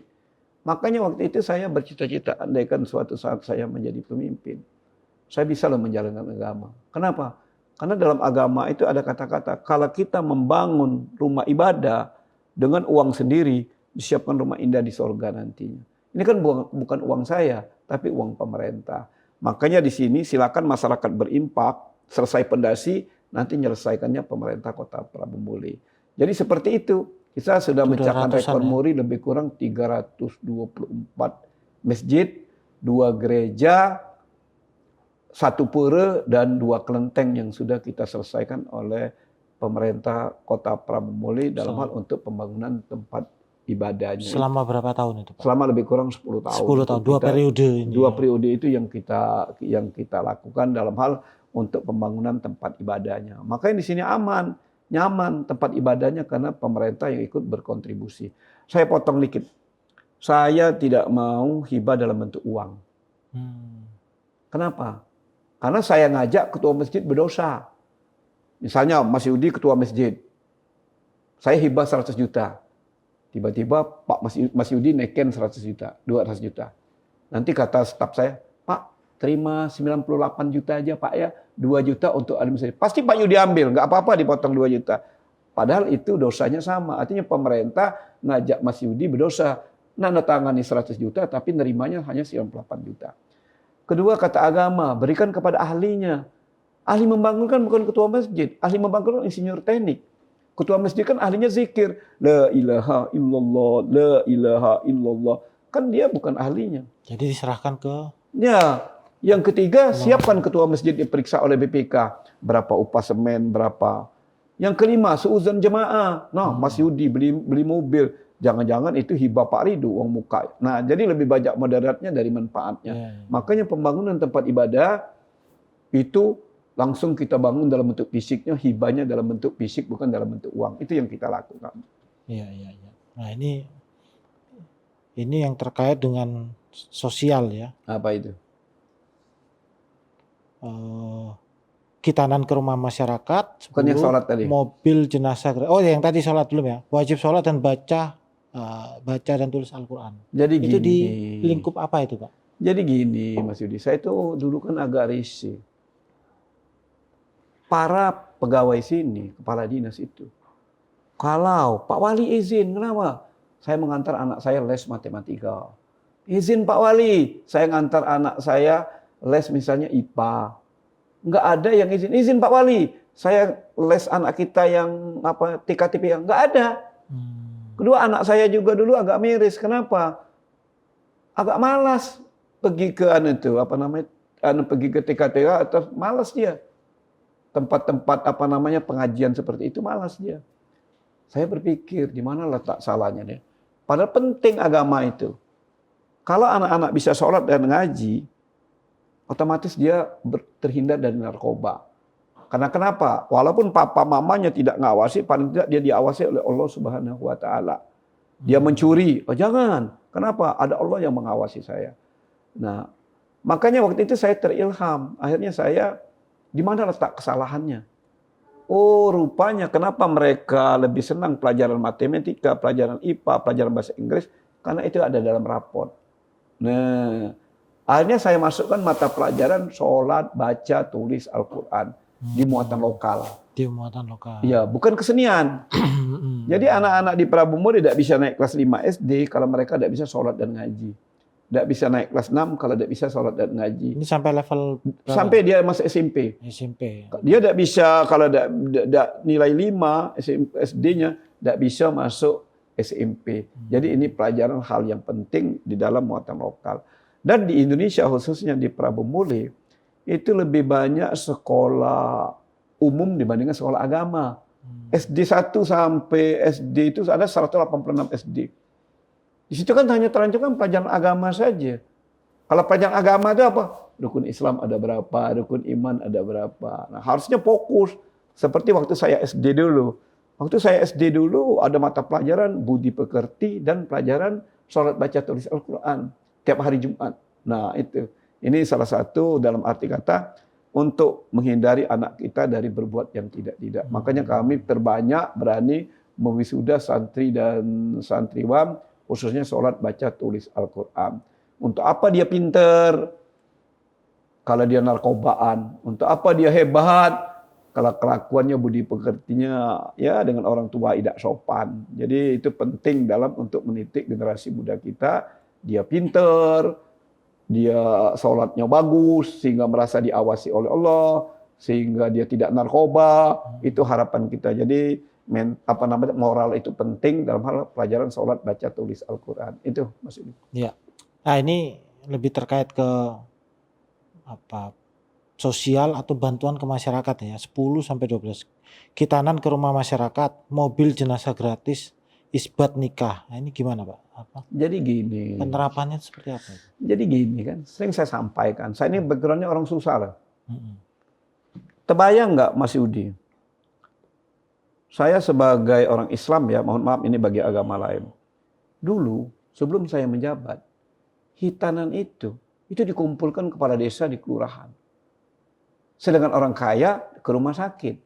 Makanya waktu itu saya bercita-cita, andaikan suatu saat saya menjadi pemimpin, saya bisa loh menjalankan agama. Kenapa? Karena dalam agama itu ada kata-kata, kalau kita membangun rumah ibadah dengan uang sendiri, disiapkan rumah indah di surga nantinya. Ini kan bukan uang saya, tapi uang pemerintah. Makanya di sini silakan masyarakat berimpak, selesai pondasi, nanti menyelesaikannya pemerintah Kota Prabu Muli. Jadi seperti itu. Kita sudah mencatatkan rekor muri lebih kurang 324 masjid, 2 gereja, 1 pura, dan 2 kelenteng yang sudah kita selesaikan oleh pemerintah Kota Prabu Muli dalam hal untuk pembangunan tempat ibadahnya. Selama berapa tahun itu, Pak? Selama lebih kurang 10 tahun. 10 tahun, dua periode ini. Dua periode itu yang kita lakukan dalam hal untuk pembangunan tempat ibadahnya. Makanya di sini aman, nyaman tempat ibadahnya karena pemerintah yang ikut berkontribusi. Saya potong dikit. Saya tidak mau hibah dalam bentuk uang. Kenapa? Karena saya ngajak ketua masjid berdosa. Misalnya Mas Yudi ketua masjid. Saya hibah 100 juta. Tiba-tiba Pak Mas Yudi naikin 100 juta, 200 juta. Nanti kata staf saya, Pak, terima 98 juta aja Pak ya, 2 juta untuk administrasi. Pasti Pak Yudi ambil, nggak apa-apa dipotong 2 juta. Padahal itu dosanya sama. Artinya pemerintah ngajak Mas Yudi berdosa. Nanda tangani 100 juta, tapi nerimanya hanya 98 juta. Kedua, kata agama, berikan kepada ahlinya. Ahli membangunkan bukan ketua masjid, ahli membangunkan insinyur teknik. Ketua masjid kan ahlinya zikir. La ilaha illallah, la ilaha illallah. Kan dia bukan ahlinya. Jadi diserahkan ke... Ya, yang ketiga, siapkan ketua masjid diperiksa oleh BPK. Berapa upah semen, berapa. Yang kelima, seuzon jemaah. Nah, Mas Yudi beli mobil. Jangan-jangan itu hibah Pak Ridu, uang muka. Nah, jadi lebih banyak mudaratnya dari manfaatnya. Makanya pembangunan tempat ibadah itu langsung kita bangun dalam bentuk fisiknya, hibahnya dalam bentuk fisik, bukan dalam bentuk uang. Itu yang kita lakukan. Iya. Nah, ini yang terkait dengan sosial ya. Apa itu? Khitanan ke rumah masyarakat. Bukan yang sholat tadi. Mobil jenazah. Oh, yang tadi sholat belum ya. Wajib sholat dan baca dan tulis Al-Quran. Jadi itu gini, di lingkup apa itu, Pak? Jadi gini, Mas Yudi. Saya itu dulu kan agak risih. Para pegawai sini, kepala dinas itu, kalau Pak Wali izin, kenapa? Saya mengantar anak saya les matematika. Izin Pak Wali, saya ngantar anak saya les misalnya IPA. Nggak ada yang izin. Izin Pak Wali, saya les anak kita yang TKTP, nggak ada. Kedua, anak saya juga dulu agak miris. Kenapa? Agak malas pergi ke pergi ke TKTK atau malas dia. Tempat-tempat pengajian seperti itu malas dia. Saya berpikir di mana letak salahnya dia. Padahal penting agama itu. Kalau anak-anak bisa sholat dan ngaji, otomatis dia terhindar dari narkoba. Karena kenapa? Walaupun papa mamanya tidak ngawasi, paling tidak dia diawasi oleh Allah Subhanahu wa taala. Dia mencuri, oh jangan. Kenapa? Ada Allah yang mengawasi saya. Nah, makanya waktu itu saya terilham. Akhirnya saya, di mana letak kesalahannya? Oh, rupanya kenapa mereka lebih senang pelajaran matematika, pelajaran IPA, pelajaran bahasa Inggris? Karena itu ada dalam raport. Nah, akhirnya saya masukkan mata pelajaran sholat, baca, tulis Al-Quran di muatan lokal. Di muatan lokal. Iya, bukan kesenian. Jadi anak-anak di Prabumur tidak bisa naik kelas 5 SD kalau mereka tidak bisa sholat dan ngaji. Tidak bisa naik kelas 6 kalau tidak bisa sholat dan ngaji. Ini sampai level berapa? Sampai dia masuk SMP. Dia tidak bisa, kalau tidak nilai 5 SD-nya, tidak bisa masuk SMP. Jadi ini pelajaran hal yang penting di dalam muatan lokal. Dan di Indonesia khususnya di Prabumuli, itu lebih banyak sekolah umum dibandingkan sekolah agama. SD 1 sampai SD itu ada 186 SD. Di situ kan hanya terancamkan pelajaran agama saja. Kalau pelajaran agama itu apa? Rukun Islam ada berapa, rukun iman ada berapa. Nah, harusnya fokus. Seperti waktu saya SD dulu. Waktu saya SD dulu ada mata pelajaran budi pekerti dan pelajaran sholat baca tulis Al-Quran tiap hari Jumat. Nah itu. Ini salah satu dalam arti kata untuk menghindari anak kita dari berbuat yang tidak-tidak. Makanya kami terbanyak berani mewisuda santri dan santriwan, khususnya sholat baca tulis Al-Quran. Untuk apa dia pinter? Kalau dia narkobaan. Untuk apa dia hebat? Kalau kelakuannya budi pekertinya ya dengan orang tua tidak sopan. Jadi itu penting dalam untuk mendidik generasi muda kita. Dia pinter, dia sholatnya bagus, sehingga merasa diawasi oleh Allah, sehingga dia tidak narkoba. Itu harapan kita. Jadi moral itu penting dalam hal pelajaran sholat baca tulis Al-Quran. Itu maksudnya. Ya. Nah ini lebih terkait ke sosial atau bantuan ke masyarakat ya. 10 sampai 12. Khitanan ke rumah masyarakat, mobil jenazah gratis. isbat nikah. Nah, ini gimana Pak? Apa Jadi gini, penerapannya seperti apa? jadi gini kan, sering saya sampaikan. Saya ini backgroundnya orang susah loh. Mm-mm. Terbayang nggak Mas Yudi? Saya sebagai orang Islam ya, mohon maaf ini bagi agama lain. Dulu sebelum saya menjabat, hitanan itu dikumpulkan kepala desa di kelurahan. Sedangkan orang kaya ke rumah sakit.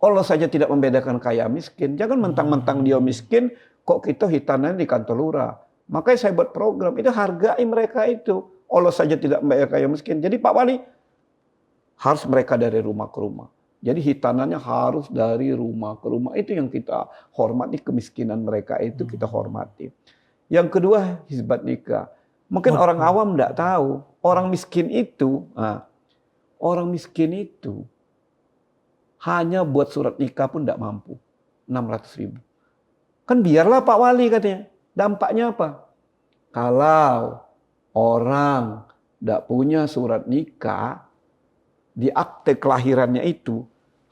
Allah saja tidak membedakan kaya miskin. Jangan mentang-mentang dia miskin, kok kita hitanan di kantor lurah. Makanya saya buat program, itu hargai mereka itu. Allah saja tidak membayar kaya miskin. Jadi Pak Wali, harus mereka dari rumah ke rumah. Jadi hitanannya harus dari rumah ke rumah. Itu yang kita hormati, kemiskinan mereka itu kita hormati. Yang kedua, hizbat nikah. Mungkin orang awam tidak tahu, orang miskin itu hanya buat surat nikah pun tidak mampu. 600.000. Kan biarlah Pak Wali katanya. Dampaknya apa? Kalau orang tidak punya surat nikah, di akte kelahirannya itu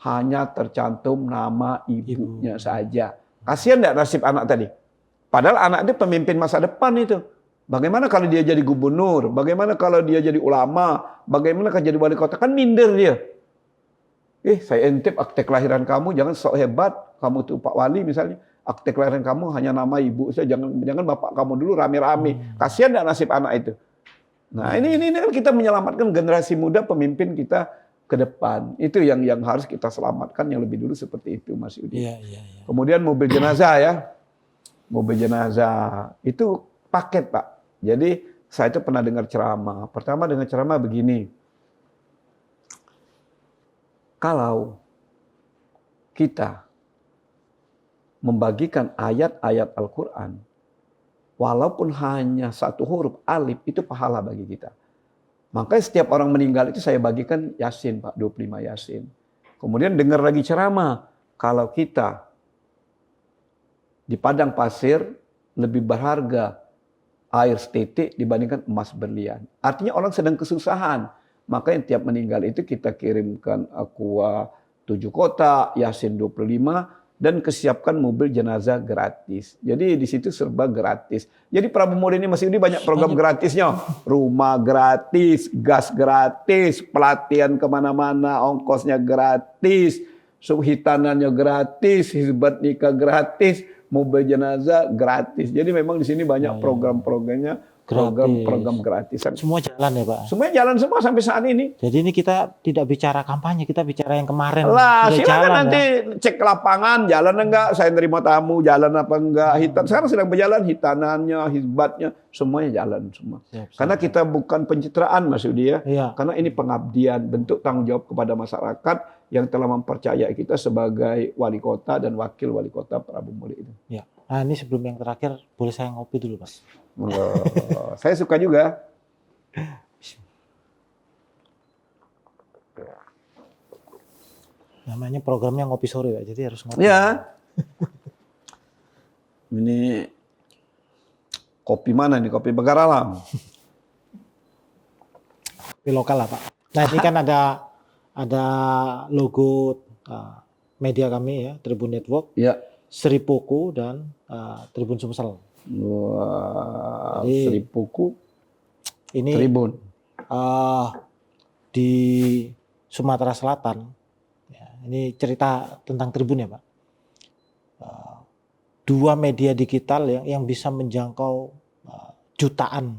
hanya tercantum nama ibunya saja. Kasihan tidak nasib anak tadi? Padahal anak itu pemimpin masa depan itu. Bagaimana kalau dia jadi gubernur? Bagaimana kalau dia jadi ulama? Bagaimana kalau jadi wali kota? Kan minder dia. Saya intip akte kelahiran kamu, jangan sok hebat. Kamu tuh Pak Wali misalnya, akte kelahiran kamu hanya nama ibu saya, jangan bapak kamu dulu rame-rame. Kasihan enggak nasib anak itu. Nah, ini kan kita menyelamatkan generasi muda pemimpin kita ke depan. Itu yang harus kita selamatkan yang lebih dulu seperti itu, Mas Yudi. Iya. Kemudian mobil jenazah ya. Mobil jenazah itu paket, Pak. Jadi saya itu pernah dengar ceramah. Pertama dengar ceramah begini. Kalau kita membagikan ayat-ayat Al-Quran, walaupun hanya satu huruf alif, itu pahala bagi kita. Makanya setiap orang meninggal itu saya bagikan Yasin, Pak, 25 Yasin. Kemudian dengar lagi ceramah, kalau kita di padang pasir lebih berharga air setitik dibandingkan emas berlian. Artinya orang sedang kesusahan. Maka yang tiap meninggal itu kita kirimkan aqua 7 kotak, Yasin 25, dan kesiapkan mobil jenazah gratis. Jadi di situ serba gratis. Jadi Prabu Muli ini masih banyak program gratisnya. Rumah gratis, gas gratis, pelatihan kemana-mana, ongkosnya gratis, subhitanannya gratis, hizbat nikah gratis, mobil jenazah gratis. Jadi memang di sini banyak program-programnya. Program gratisan. Semua jalan ya Pak? Semuanya jalan semua sampai saat ini. Jadi ini kita tidak bicara kampanye, kita bicara yang kemarin. Lah, silakan nanti ya. cek lapangan, jalan enggak, saya nerima tamu, jalan apa enggak, hitan. Sekarang sedang berjalan, hitanannya, hizbatnya, semuanya jalan semua. Siap. Karena kita bukan pencitraan Mas Yudi ya. Iya. Karena ini pengabdian, bentuk tanggung jawab kepada masyarakat yang telah mempercayai kita sebagai wali kota dan wakil wali kota Prabu Muli itu. Ya. Nah ini sebelum yang terakhir, boleh saya ngopi dulu Mas? Saya suka juga. Namanya programnya ngopi sore Pak, jadi harus ngopi. Ya. Ini kopi mana nih? Kopi Bagar Alam. Kopi lokal lah Pak. Nah ini kan ada logo media kami ya, Tribun Network. Ya. Sri Puku dan Tribun Sumsel. Wah, Sri Puku ini Tribun di Sumatera Selatan. Ya, ini cerita tentang Tribun ya Pak. 2 media digital yang bisa menjangkau jutaan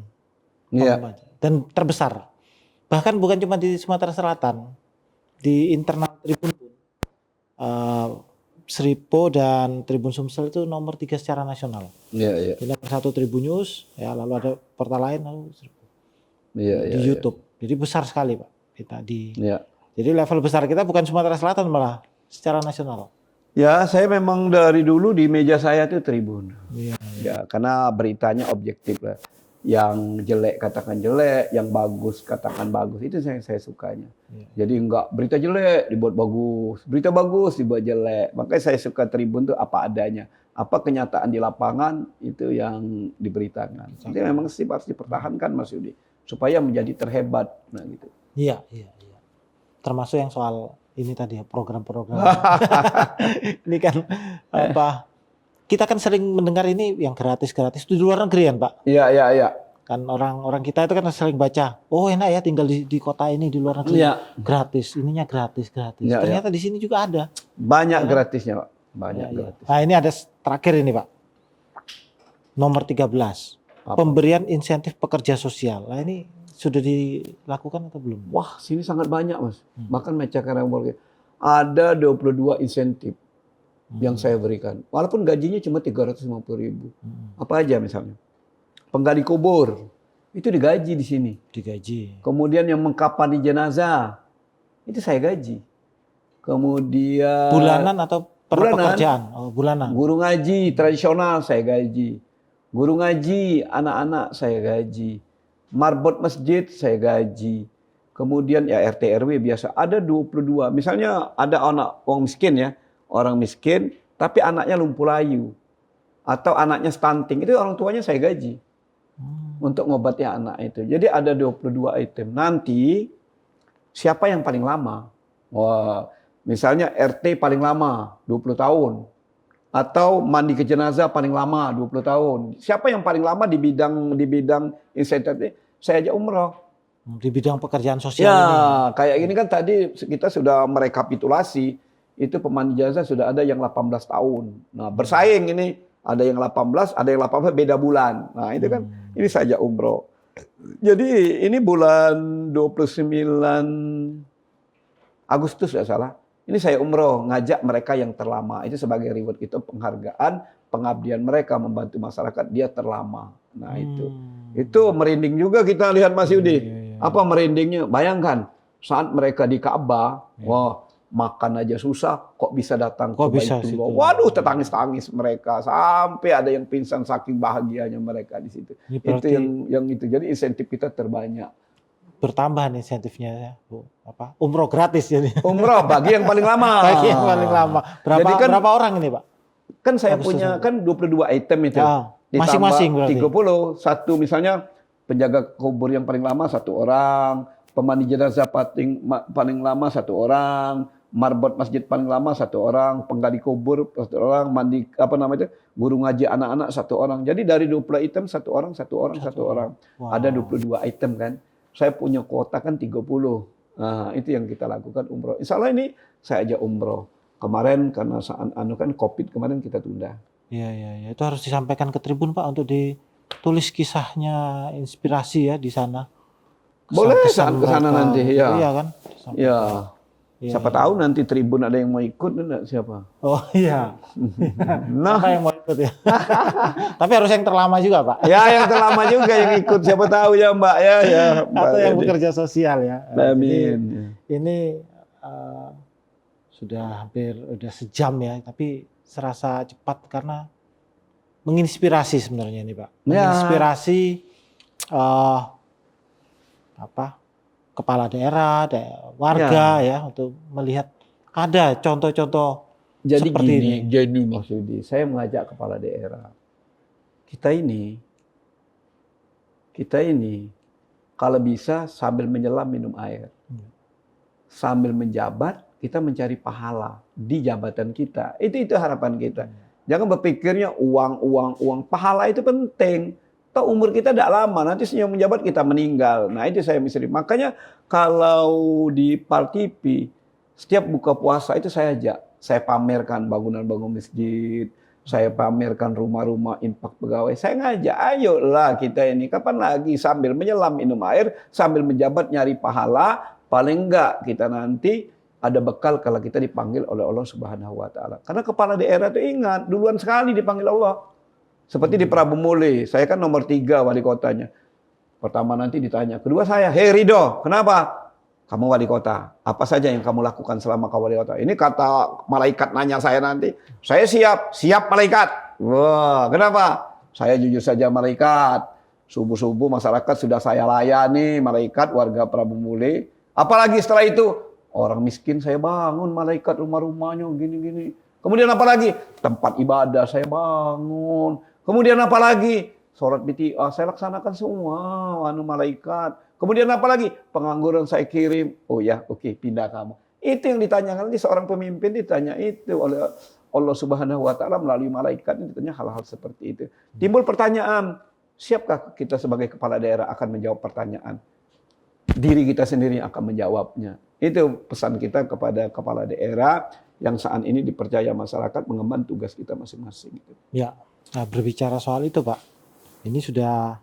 dan terbesar. Bahkan bukan cuma di Sumatera Selatan, di internal Tribun pun. Sripo dan Tribun Sumsel itu nomor 3 secara nasional. Iya. Nomor 1 Tribun News, ya lalu ada portal lain lalu Sripo. Di YouTube. Jadi besar sekali Pak kita di. Iya. Jadi level besar kita bukan Sumatera Selatan malah secara nasional. Ya, saya memang dari dulu di meja saya itu Tribun. Iya. Ya, karena beritanya objektif lah. Yang jelek katakan jelek, yang bagus katakan bagus. Itu saya sukanya. Ya. Jadi enggak berita jelek dibuat bagus, berita bagus dibuat jelek. Makanya saya suka Tribun tuh apa adanya. Apa kenyataan di lapangan itu yang diberitakan. Jadi memang harus dipertahankan Mas Yudi supaya menjadi terhebat. Nah gitu. Iya. Termasuk yang soal ini tadi ya program-program. Ini kan apa kita kan sering mendengar ini yang gratis-gratis di luar negeri kan Pak. Iya, iya, iya. Kan orang-orang kita itu kan sering baca, oh enak ya tinggal di kota ini di luar negeri Iya. gratis, ininya gratis. Iya, Ternyata di sini juga ada. Banyak Ya. gratisnya, Pak. Banyak Ya, ya. gratis. Nah ini ada terakhir ini Pak, nomor 13, Apa? pemberian insentif pekerja sosial. Nah ini sudah dilakukan atau belum? Wah, sini sangat banyak, Mas. Bahkan Mecakarang ada 22 insentif yang saya berikan. Walaupun gajinya cuma 350.000. Apa aja misalnya? Penggali kubur, itu digaji di sini. Digaji. Kemudian yang mengkapani jenazah, itu saya gaji. Kemudian Bulanan atau per bulanan. pekerjaan? Oh, bulanan. Guru ngaji tradisional saya gaji. Guru ngaji anak-anak saya gaji. Marbot masjid saya gaji. Kemudian ya RT RW biasa ada 22. Misalnya ada anak orang miskin ya, orang miskin tapi anaknya lumpuh layu atau anaknya stunting, itu orang tuanya saya gaji. Untuk ngobati anak itu. Jadi ada 22 item. Nanti siapa yang paling lama? Wah, misalnya RT paling lama 20 tahun. Atau mandi ke jenazah paling lama 20 tahun. Siapa yang paling lama di bidang insentif ini? Saya aja umroh. Di bidang pekerjaan sosial Ya, ini. kayak gini kan tadi kita sudah merekapitulasi. Itu pemandi jenazah sudah ada yang 18 tahun. Nah, bersaing ini. Ada yang 18, ada yang 18 beda bulan. Nah, itu kan ini saja umroh. Jadi ini bulan 29 Agustus ya salah. Ini saya umroh ngajak mereka yang terlama. Itu sebagai reward kita penghargaan pengabdian mereka membantu masyarakat dia terlama. Nah, itu merinding juga kita lihat Mas Yudi. Apa merindingnya? Bayangkan saat mereka di Ka'bah, wah, makan aja susah, kok bisa datang Kok ke bisa Baitullah. situ? Waduh, tertangis-tangis mereka sampai ada yang pingsan saking bahagianya mereka di situ. Ini Itu berarti yang itu. Jadi insentif kita terbanyak. bertambah nih insentifnya ya, Bu. Apa? Umroh gratis jadi. Umroh bagi yang paling lama. Bagi yang paling lama. Jadi kan- Berapa orang ini, Pak? Kan saya Agustus punya ini. kan 22 item itu. Ya, Ditambah masing-masing berarti. 30. Satu misalnya penjaga kubur yang paling lama satu orang, pemandi jenazah paling lama satu orang, marbot masjid paling lama satu orang, penggali kubur satu orang, mandi guru ngaji anak-anak satu orang. Jadi dari 20 item satu orang. Wow. Ada 22 item kan. Saya punya kuota kan 30. Nah, itu yang kita lakukan umroh. Insya Allah ini saya aja umroh. Kemarin karena saat kan Covid kemarin kita tunda. Iya. Itu harus disampaikan ke Tribun, Pak, untuk ditulis kisahnya inspirasi ya di sana. Boleh Kesan-kesan saat ke sana mereka. nanti, ya. Iya kan? Disampaikan. Ya, Iya, siapa iya. tahu nanti Tribun ada yang mau ikut enggak siapa. Oh iya. Nah, Siapa yang mau ikut ya? Tapi harus yang terlama juga, Pak. ya yang terlama juga yang ikut siapa tahu ya Mbak ya. Mbak Atau yang Dedi. bekerja sosial ya. Amin. Jadi, ini sudah hampir udah sejam ya, tapi serasa cepat karena menginspirasi sebenarnya nih Pak. Ya. Menginspirasi kepala daerah, warga ya untuk melihat ada contoh-contoh Jadi seperti gini, ini. jadi Mas Yudi, saya mengajak kepala daerah. Kita ini kalau bisa sambil menyelam minum air. Sambil menjabat, kita mencari pahala di jabatan kita. Itu harapan kita. Jangan berpikirnya uang. Pahala itu penting. Toh umur kita tidak lama, nanti senyum menjabat kita meninggal. Nah itu saya misalnya. Makanya kalau di Pal TV, setiap buka puasa itu saya ajak. Saya pamerkan bangunan-bangunan masjid. Saya pamerkan rumah-rumah infak pegawai. Saya ngajak, ayolah kita ini. Kapan lagi sambil menyelam minum air, sambil menjabat nyari pahala. Paling enggak kita nanti ada bekal kalau kita dipanggil oleh Allah Subhanahu wa taala. Karena kepala daerah itu ingat, duluan sekali dipanggil Allah. Seperti di Prabu Muli, saya kan nomor 3 wali kotanya. Pertama nanti ditanya, kedua saya, hei Ridho, kenapa? Kamu wali kota, apa saja yang kamu lakukan selama kamu wali kota? Ini kata malaikat nanya saya nanti, saya siap malaikat. Wah, kenapa? Saya jujur saja malaikat. Subuh-subuh masyarakat sudah saya layani, malaikat warga Prabu Muli. Apalagi setelah itu, orang miskin saya bangun, malaikat rumah-rumahnya gini-gini. Kemudian apa lagi? Tempat ibadah saya bangun. Kemudian apa lagi? Sholat BTA saya laksanakan semua, malaikat. Kemudian apa lagi? Pengangguran saya kirim. Oh ya, oke, pindah kamu. Itu yang ditanyakan nanti seorang pemimpin ditanya itu oleh Allah Subhanahu wa taala melalui malaikat ini ditanya hal-hal seperti itu. Timbul pertanyaan, siapkah kita sebagai kepala daerah akan menjawab pertanyaan? Diri kita sendiri yang akan menjawabnya. Itu pesan kita kepada kepala daerah yang saat ini dipercaya masyarakat mengemban tugas kita masing-masing. Ya, nah, berbicara soal itu Pak, ini sudah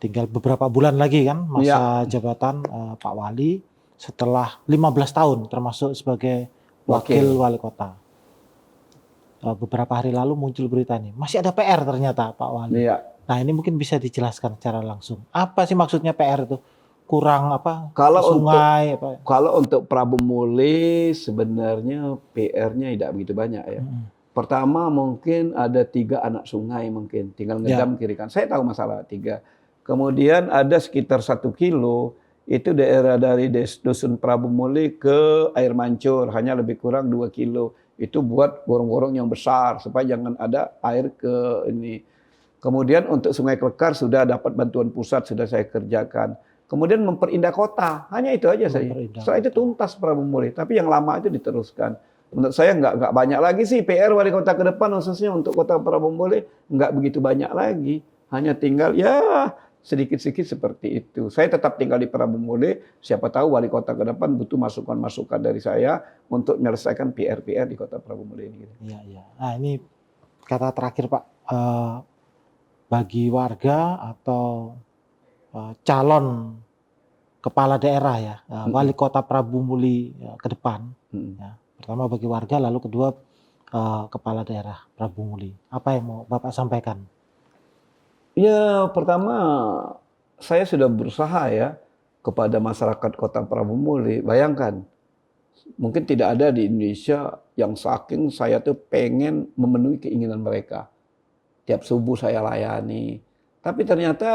tinggal beberapa bulan lagi kan masa jabatan Pak Wali setelah 15 tahun termasuk sebagai wakil wali kota. Beberapa hari lalu muncul berita ini, masih ada PR ternyata Pak Wali. Iya. Nah ini mungkin bisa dijelaskan secara langsung. Apa sih maksudnya PR itu? Kurang apa? Kalau sungai? Kalau untuk Prabu Muli sebenarnya PR-nya tidak begitu banyak ya. Pertama mungkin ada 3 anak sungai mungkin, tinggal ngedam kiri kan. Saya tahu masalah 3. Kemudian ada sekitar 1 kilo, itu daerah dari Dusun Prabu Muli ke Air Mancur, hanya lebih kurang 2 kilo. Itu buat gorong-gorong yang besar, supaya jangan ada air ke ini. Kemudian untuk Sungai Klekar sudah dapat bantuan pusat, sudah saya kerjakan. Kemudian memperindah kota, hanya itu aja saya. Setelah itu tuntas Prabu Muli, tapi yang lama itu diteruskan. Menurut saya nggak banyak lagi sih PR wali kota ke depan, khususnya untuk kota Prabu Muli, nggak begitu banyak lagi. Hanya tinggal ya sedikit-sedikit seperti itu. Saya tetap tinggal di Prabu Muli, siapa tahu wali kota ke depan butuh masukan-masukan dari saya untuk menyelesaikan PR-PR di kota Prabu Muli ini. Iya, iya. Nah ini kata terakhir Pak, bagi warga atau calon kepala daerah ya, wali kota Prabu Muli ke depan, ya, pertama bagi warga, lalu kedua kepala daerah Prabu Muli. Apa yang mau Bapak sampaikan? Ya, pertama saya sudah berusaha ya kepada masyarakat kota Prabu Muli. Bayangkan, mungkin tidak ada di Indonesia yang saking saya tuh pengen memenuhi keinginan mereka. Tiap subuh saya layani. Tapi ternyata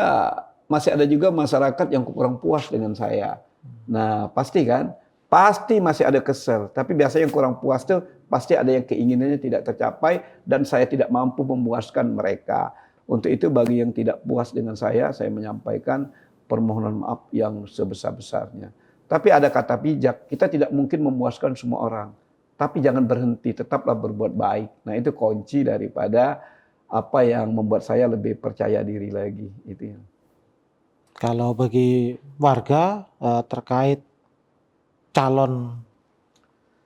masih ada juga masyarakat yang kurang puas dengan saya. Nah, pasti kan? Pasti masih ada kesel. Tapi biasanya yang kurang puas tuh pasti ada yang keinginannya tidak tercapai dan saya tidak mampu memuaskan mereka. Untuk itu bagi yang tidak puas dengan saya menyampaikan permohonan maaf yang sebesar-besarnya. Tapi ada kata bijak, kita tidak mungkin memuaskan semua orang. Tapi jangan berhenti, tetaplah berbuat baik. Nah itu kunci daripada apa yang membuat saya lebih percaya diri lagi. Itu ya. Kalau bagi warga terkait calon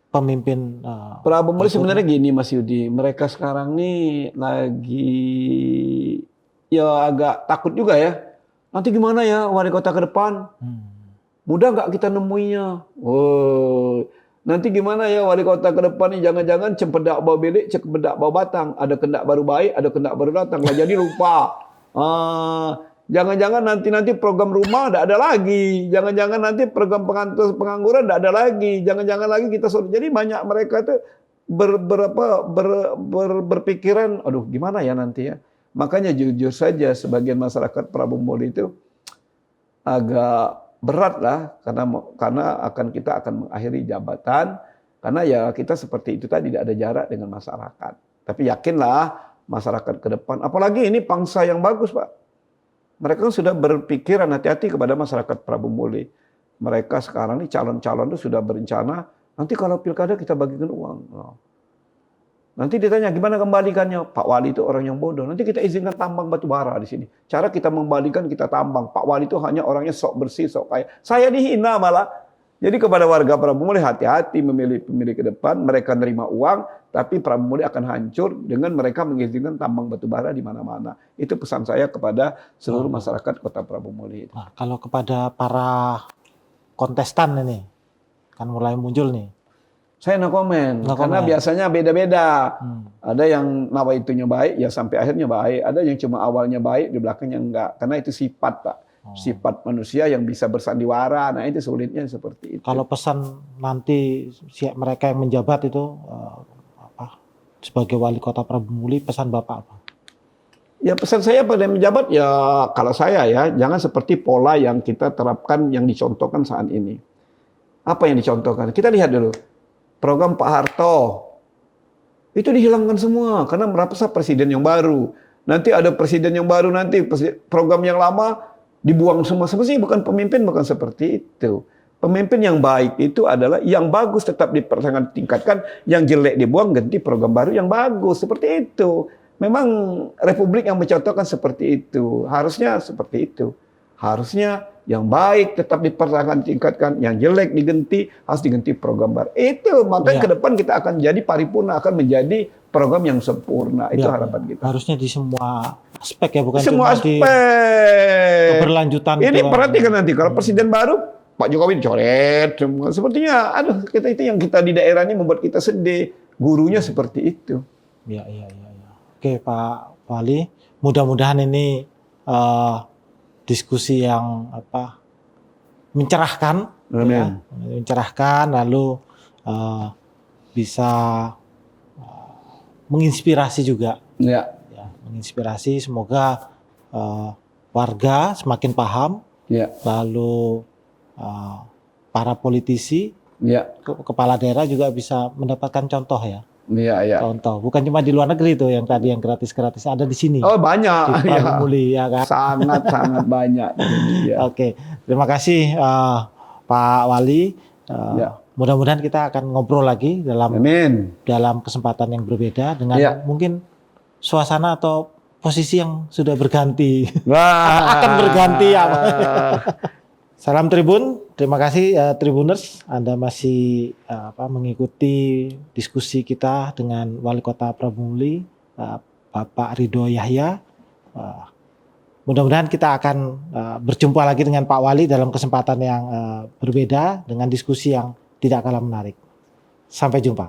pemimpin Prabu Muli sebenarnya gini Mas Yudi, mereka sekarang nih lagi ya agak takut juga ya. Nanti gimana ya wali kota ke depan? Mudah nggak kita nemuinya? Oh, nanti gimana ya wali kota ke depan nih? Jangan-jangan cempedak bawa belik, cempedak bawa batang. Ada kendak baru baik, ada kendak baru datang. Lah jadi lupa. Jangan-jangan nanti program rumah tidak ada lagi. Jangan-jangan nanti program pengangguran tidak ada lagi. Jangan-jangan lagi kita jadi banyak mereka tuh berpikiran, aduh gimana ya nanti ya. Makanya jujur saja sebagian masyarakat Prabu Muli itu agak berat lah karena kita akan mengakhiri jabatan karena ya kita seperti itu tadi tidak ada jarak dengan masyarakat. Tapi yakinlah masyarakat ke depan, apalagi ini pangsa yang bagus Pak. Mereka sudah berpikiran hati-hati kepada masyarakat Prabu Muli. Mereka sekarang ini calon-calon itu sudah berencana, nanti kalau pilkada kita bagikan uang. Nanti ditanya gimana kembalikannya? Pak Wali itu orang yang bodoh. Nanti kita izinkan tambang batu bara di sini. Cara kita membalikan kita tambang. Pak Wali itu hanya orangnya sok bersih, sok kaya. Saya dihina malah. Jadi kepada warga Prabu Muli hati-hati memilih pemilih ke depan. Mereka nerima uang, tapi Prabu Muli akan hancur dengan mereka mengizinkan tambang batu bara di mana-mana. Itu pesan saya kepada seluruh masyarakat kota Prabu Muli. Nah, kalau kepada para kontestan ini, kan mulai muncul nih. Saya no comment, karena biasanya beda-beda. Ada yang nawaitunya baik, ya sampai akhirnya baik. Ada yang cuma awalnya baik, di belakangnya enggak. Karena itu sifat, Pak. Sifat manusia yang bisa bersandiwara. Nah itu sulitnya seperti itu. Kalau pesan nanti mereka yang menjabat itu sebagai wali kota Prabu Muli, pesan Bapak apa? Ya pesan saya pada yang menjabat ya kalau saya ya jangan seperti pola yang kita terapkan yang dicontohkan saat ini. Apa yang dicontohkan? Kita lihat dulu. Program Pak Harto itu dihilangkan semua karena merasa presiden yang baru. Nanti ada presiden yang baru, nanti program yang lama dibuang semua. Sebenarnya bukan pemimpin bukan seperti itu. Pemimpin yang baik itu adalah yang bagus tetap tingkatkan, yang jelek dibuang, ganti program baru yang bagus. Seperti itu. Memang republik yang mencontohkan seperti itu. Harusnya seperti itu. Harusnya yang baik tetap tingkatkan, yang jelek harus diganti program baru. Itu makanya ke depan kita akan jadi paripurna, akan menjadi program yang sempurna. Itu harapan kita. Harusnya di semua aspek ya, bukan Semua cuma di aspek. keberlanjutan. Ini itu. perhatikan nanti kalau presiden baru Pak Jokowi dicoret semua. Sepertinya, aduh, itu yang kita di daerah ini membuat kita sedih. Gurunya seperti itu. Ya. Oke, Pak Wali, mudah-mudahan ini diskusi yang mencerahkan, ya, mencerahkan, lalu bisa menginspirasi juga. Ya, menginspirasi. Semoga warga semakin paham. ya. Lalu para politisi, kepala daerah juga bisa mendapatkan contoh ya. Iya. Contoh, bukan cuma di luar negeri tuh yang tadi yang gratis-gratis, ada di sini. Oh, banyak. Di Muli, ya kan? Sangat banyak. Ya. Oke, terima kasih Pak Wali. Mudah-mudahan kita akan ngobrol lagi dalam kesempatan yang berbeda dengan mungkin suasana atau posisi yang sudah berganti. Akan berganti ya. Salam Tribun, terima kasih Tribuners, Anda masih mengikuti diskusi kita dengan Wali Kota Prabumuli, Bapak Ridho Yahya. Mudah-mudahan kita akan berjumpa lagi dengan Pak Wali dalam kesempatan yang berbeda dengan diskusi yang tidak kalah menarik. Sampai jumpa.